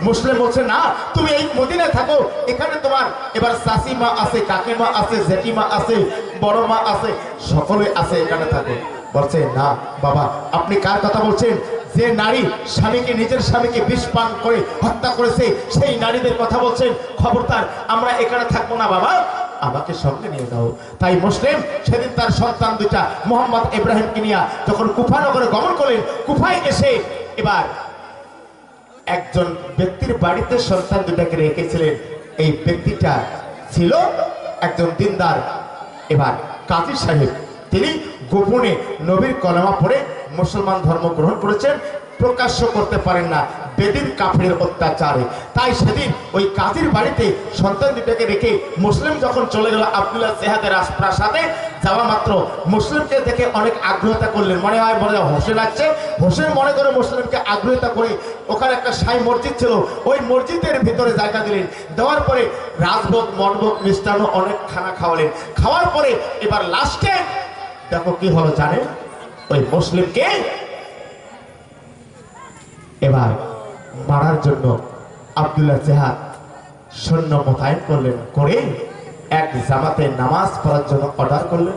মুসলিম বলছে, না তুমি এই মদিনায় থাকো, এখানে তোমার এবার চাচি মা আছে, কাকিমা আছে, জেঠিমা আছে, বড় মা আছে, সকলে আছে, এখানে থাকো। বলছে, না বাবা আপনি কার কথা বলছেন? যে নারী স্বামীকে নিজের স্বামীকে বিষ পান করে হত্যা করেছে সেই নারীদের কথা বলছেন। খবরদার আমরা এখানে থাকবো না বাবা, আমাকে সঙ্গে নিয়ে যাও। তাই মুসলিম সেদিন তার সন্তান দুইটা মোহাম্মদ ইব্রাহিমকে নিয়ে যখন কুফা নগরে গমন করলেন, কুফায় এসে এবার একজন ব্যক্তির বাড়িতে সন্তান দুটাকে রেখেছিলেন। এই ব্যক্তিটা ছিল একজন দিনদার এবার কাজী সাহেব। তিনি গোপনে নবীর কলেমা পড়ে মুসলমান ধর্ম গ্রহণ করেছেন। প্রকাশ্য করতে পারেন না বেদিন কাফেরের অত্যাচারে। তাই সেদিন ওই কাজীর বাড়িতে সন্তান দুটাকে রেখে মুসলিম যখন চলে গেল আব্দুল্লাহ জেহাদের রাজপ্রাসাদে, যাওয়া মাত্র মুসলিমকে দেখে অনেক আগ্রহতা করলেন, মনে হয় বলে হোসেন আসছে। হোসেন মনে করে মুসলিমকে আগ্রহতা করে ওখানে একটা সাই মসজিদ ছিল, ওই মসজিদের ভিতরে জায়গা দিলেন। দেওয়ার পরে রাজভোগ মনভোগ মিষ্টান্ন অনেক খানা খাওয়ালেন। খাওয়ার পরে এবার লাস্টে দেখো কি হলো জানেন, ওই মুসলিমকে এবার মারার জন্য আব্দুল্লাহ জেহাদ সৈন্য মোতায়েন করলেন, করে এক জামাতে নামাজ পড়ার জন্য অর্ডার করলেন।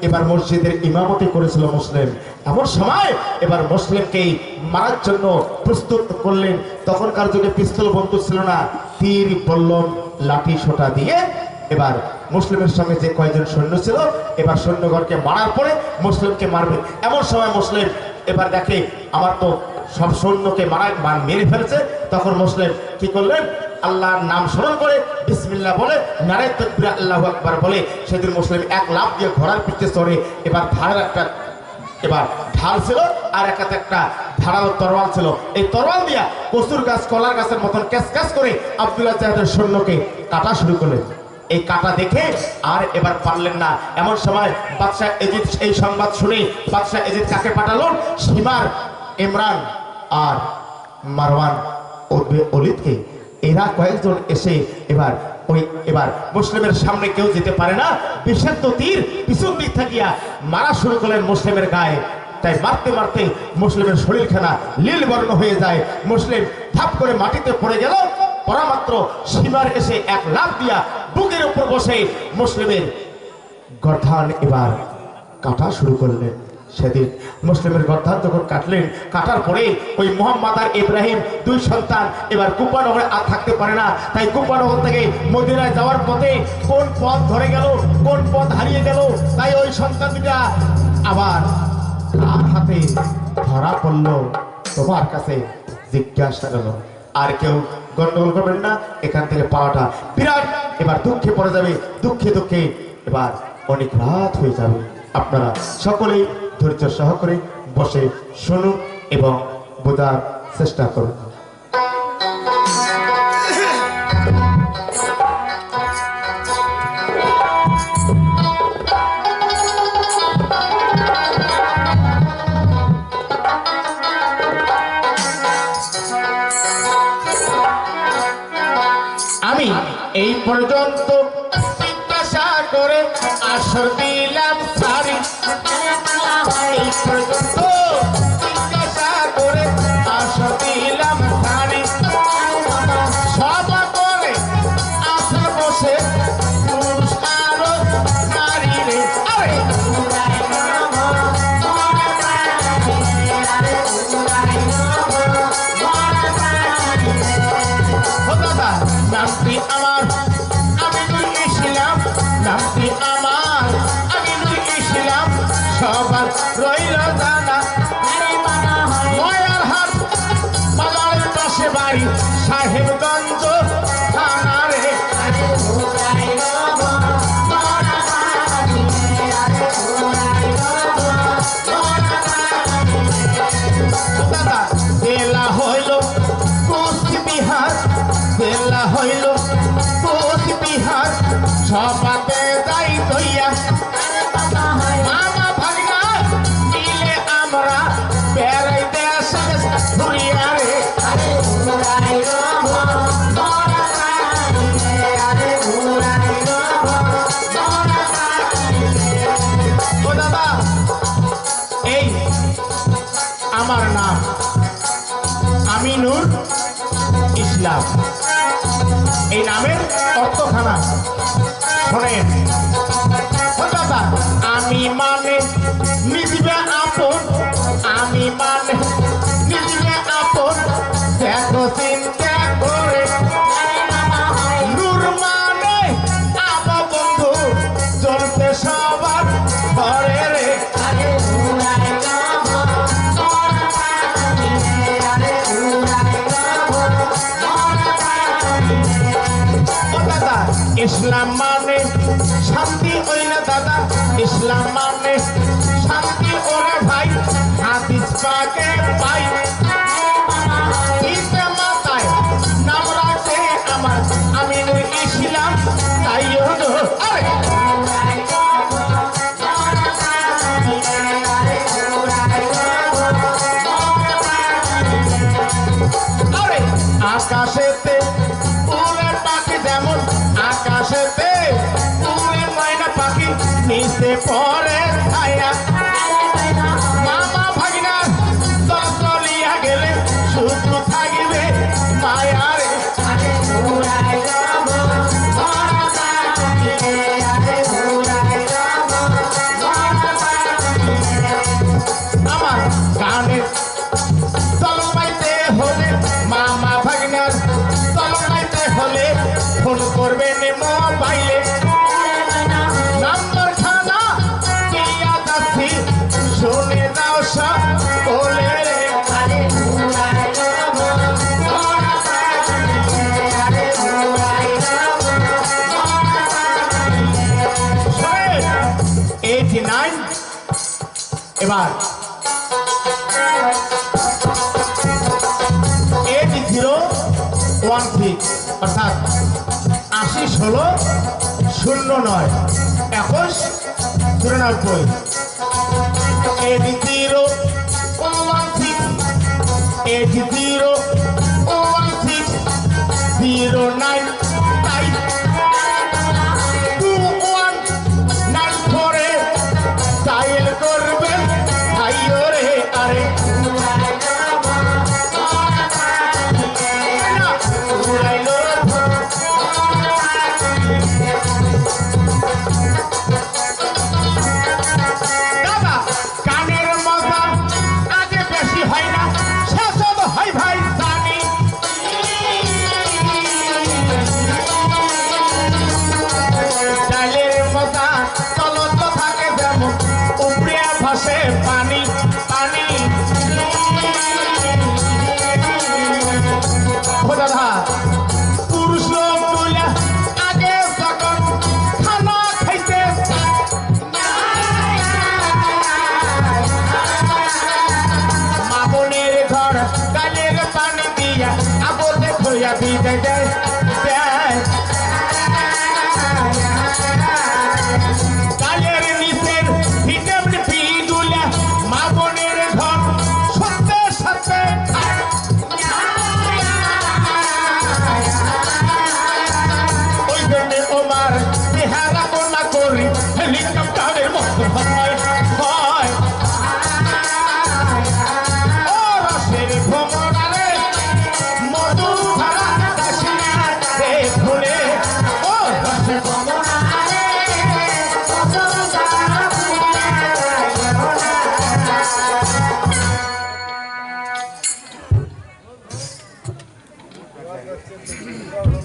এবার মসজিদের ইমামতি করেছিল মুসলিম। এমন সময় এবার মুসলিমকেই মারার জন্য প্রস্তুত করলেন। তখনকার যুগে পিস্তল বন্দুক ছিল না, তীর বল্লম লাঠি সোটা দিয়ে এবার মুসলিমের সঙ্গে যে কয়েকজন সৈন্য ছিল এবার সৈন্যগণকে মারার পরে মুসলিমকে মারবে। এমন সময় মুসলিম এবার দেখে আমার তো সব সৈন্যকে মেরে ফেলছে। তখন মুসলিম কি করলেন, আল্লাহর নাম স্মরণ করে বিসমিল্লাহ বলে নারে তাকবীর আল্লাহু আকবার বলে সেদিন মুসলিম এক লাফ দিয়ে ঘোড়ার পিঠে চড়ে এবার ধারের একটা এবার ঢাল ছিল আর একটা ধারালো তরোয়াল ছিল। এই তরোয়াল দিয়া কচুর গাছ কলার গাছের মতন ক্যাচ ক্যাচ করে আব্দুল্লাহ জেহাদের সৈন্যকে কাটা শুরু করলেন। এই কাটা দেখে আর এবার পারলেন না। এমন সময় বাদশাহ এজিদ এই সংবাদ শুনে বাদশাহ এজিদ কাকে পাঠালো, সীমার ইমরান আর মারওয়ান ওলিদকে। এরা কয়েকজন এসে এবার মুসলিমের সামনে কেউ যেতে পারে না, বিষাক্ত তীর পিছন দিক থাকিয়া মারা শুরু করলেন মুসলিমের গায়ে। তাই মারতে মারতে মুসলিমের শরীরখানা নীল বর্ণ হয়ে যায়। মুসলিম ধাপ করে মাটিতে পড়ে গেল। পড়া মাত্র সীমার এসে এক লাফ দিয়া বুকের উপর বসে মুসলিমের গর্দান এবার কাটা শুরু করলেন। সেদিন মুসলিমের গর্দান যখন কাটলেন, কাটার পরে ওই মোহাম্মদ আর ইব্রাহিম দুই সন্তান এবার কুফানগরে আর থাকতে পারে না। তাই কুফানগর থেকে মদিনায় যাওয়ার পথে কোন পথ ধরে গেল, কোন পথ হারিয়ে গেল, তাই ওই সন্তান দুটা আবার তার হাতে ধরা পড়ল। তোমার কাছে জিজ্ঞাসা গেল, আর কেউ গন্ডগোল করবেন না, এখান থেকে পাওয়াটা বিরাট এবার দুঃখে পড়ে যাবে। দুঃখে দুঃখে এবার অনেক রাত হয়ে যাবে। আপনারা সকলেই ধৈর্য সহকারে বসে শুনুন এবং বোঝার চেষ্টা করুন। আমি এই পর্যন্ত জিজ্ঞাসা করে আসর দিলাম সারি, এই পর্যন্ত জিজ্ঞাসা করে আসর দিলাম সারি, সবা করে আসর বসে পুরুষ আরো নারী রে। আরে নামটি আমার আমিনুল ইসলাম, নামটি আমার আমিনুল ইসলাম, সবার রইল জানা। নয়ার হাট বাজারের পাশে বাড়ি, সাহেবগঞ্জ থানা রে। দাদা জেলা হইল কোচবিহার, জেলা হইল কোচবিহার, সবাতে যাই তৈয়া মামা ভাগনা মিলে আমরা বেড়াই দেশে ঘুরিয়া রে। ও দাদা, এই আমার নাম আমিনুল ইসলাম। এই নামের অর্থখানা শোনেন। দাদা আমি মানে নিজবে আপন, আমি মানে নিজবে আপন, দেখো চিন্তা করে। নূর মানে আমার বন্ধু, চলতে সবার ঘরে রে। ইসলাম মানে শান্তি ওই না দাদা, ইসলাম মানে শান্তি ওরে ভাই, হাদিস পাকে ফোন করবেন মোবাইলে নাম্বার খানা দিয়া যাচ্ছি শুনে যাও সব বলে রে এবার 8016 অর্থাৎ 8016 09 21 94 8016 09 ডায়াল করবেন আইও রে আরে দাদা কানের মজা আগে বেশি হয় না সেসব হয় ভাই জানি ডালের মজা চলন্ত থাকে যেমন উপরে ভাসে পানি পানি ও দাদা পুরুষ লোক তুলে আগে যখন খানা খাইতে মা বোনের ঘর গালের পানি দিয়া আবলে ধোয়া দিতে দেয় গালের নিচের ভিটামিন বি গুলা মা বোনের ঘর সত্যি সত্যি ওই জন্য ওমার চেহারা কোনা করি হেলিকপ্টারের মতো হয় হয় ও রসের ভ্রমণারে মধু ধারা দাসিনা রে ভুলে ও রসের ভ্রমণারে Thank you.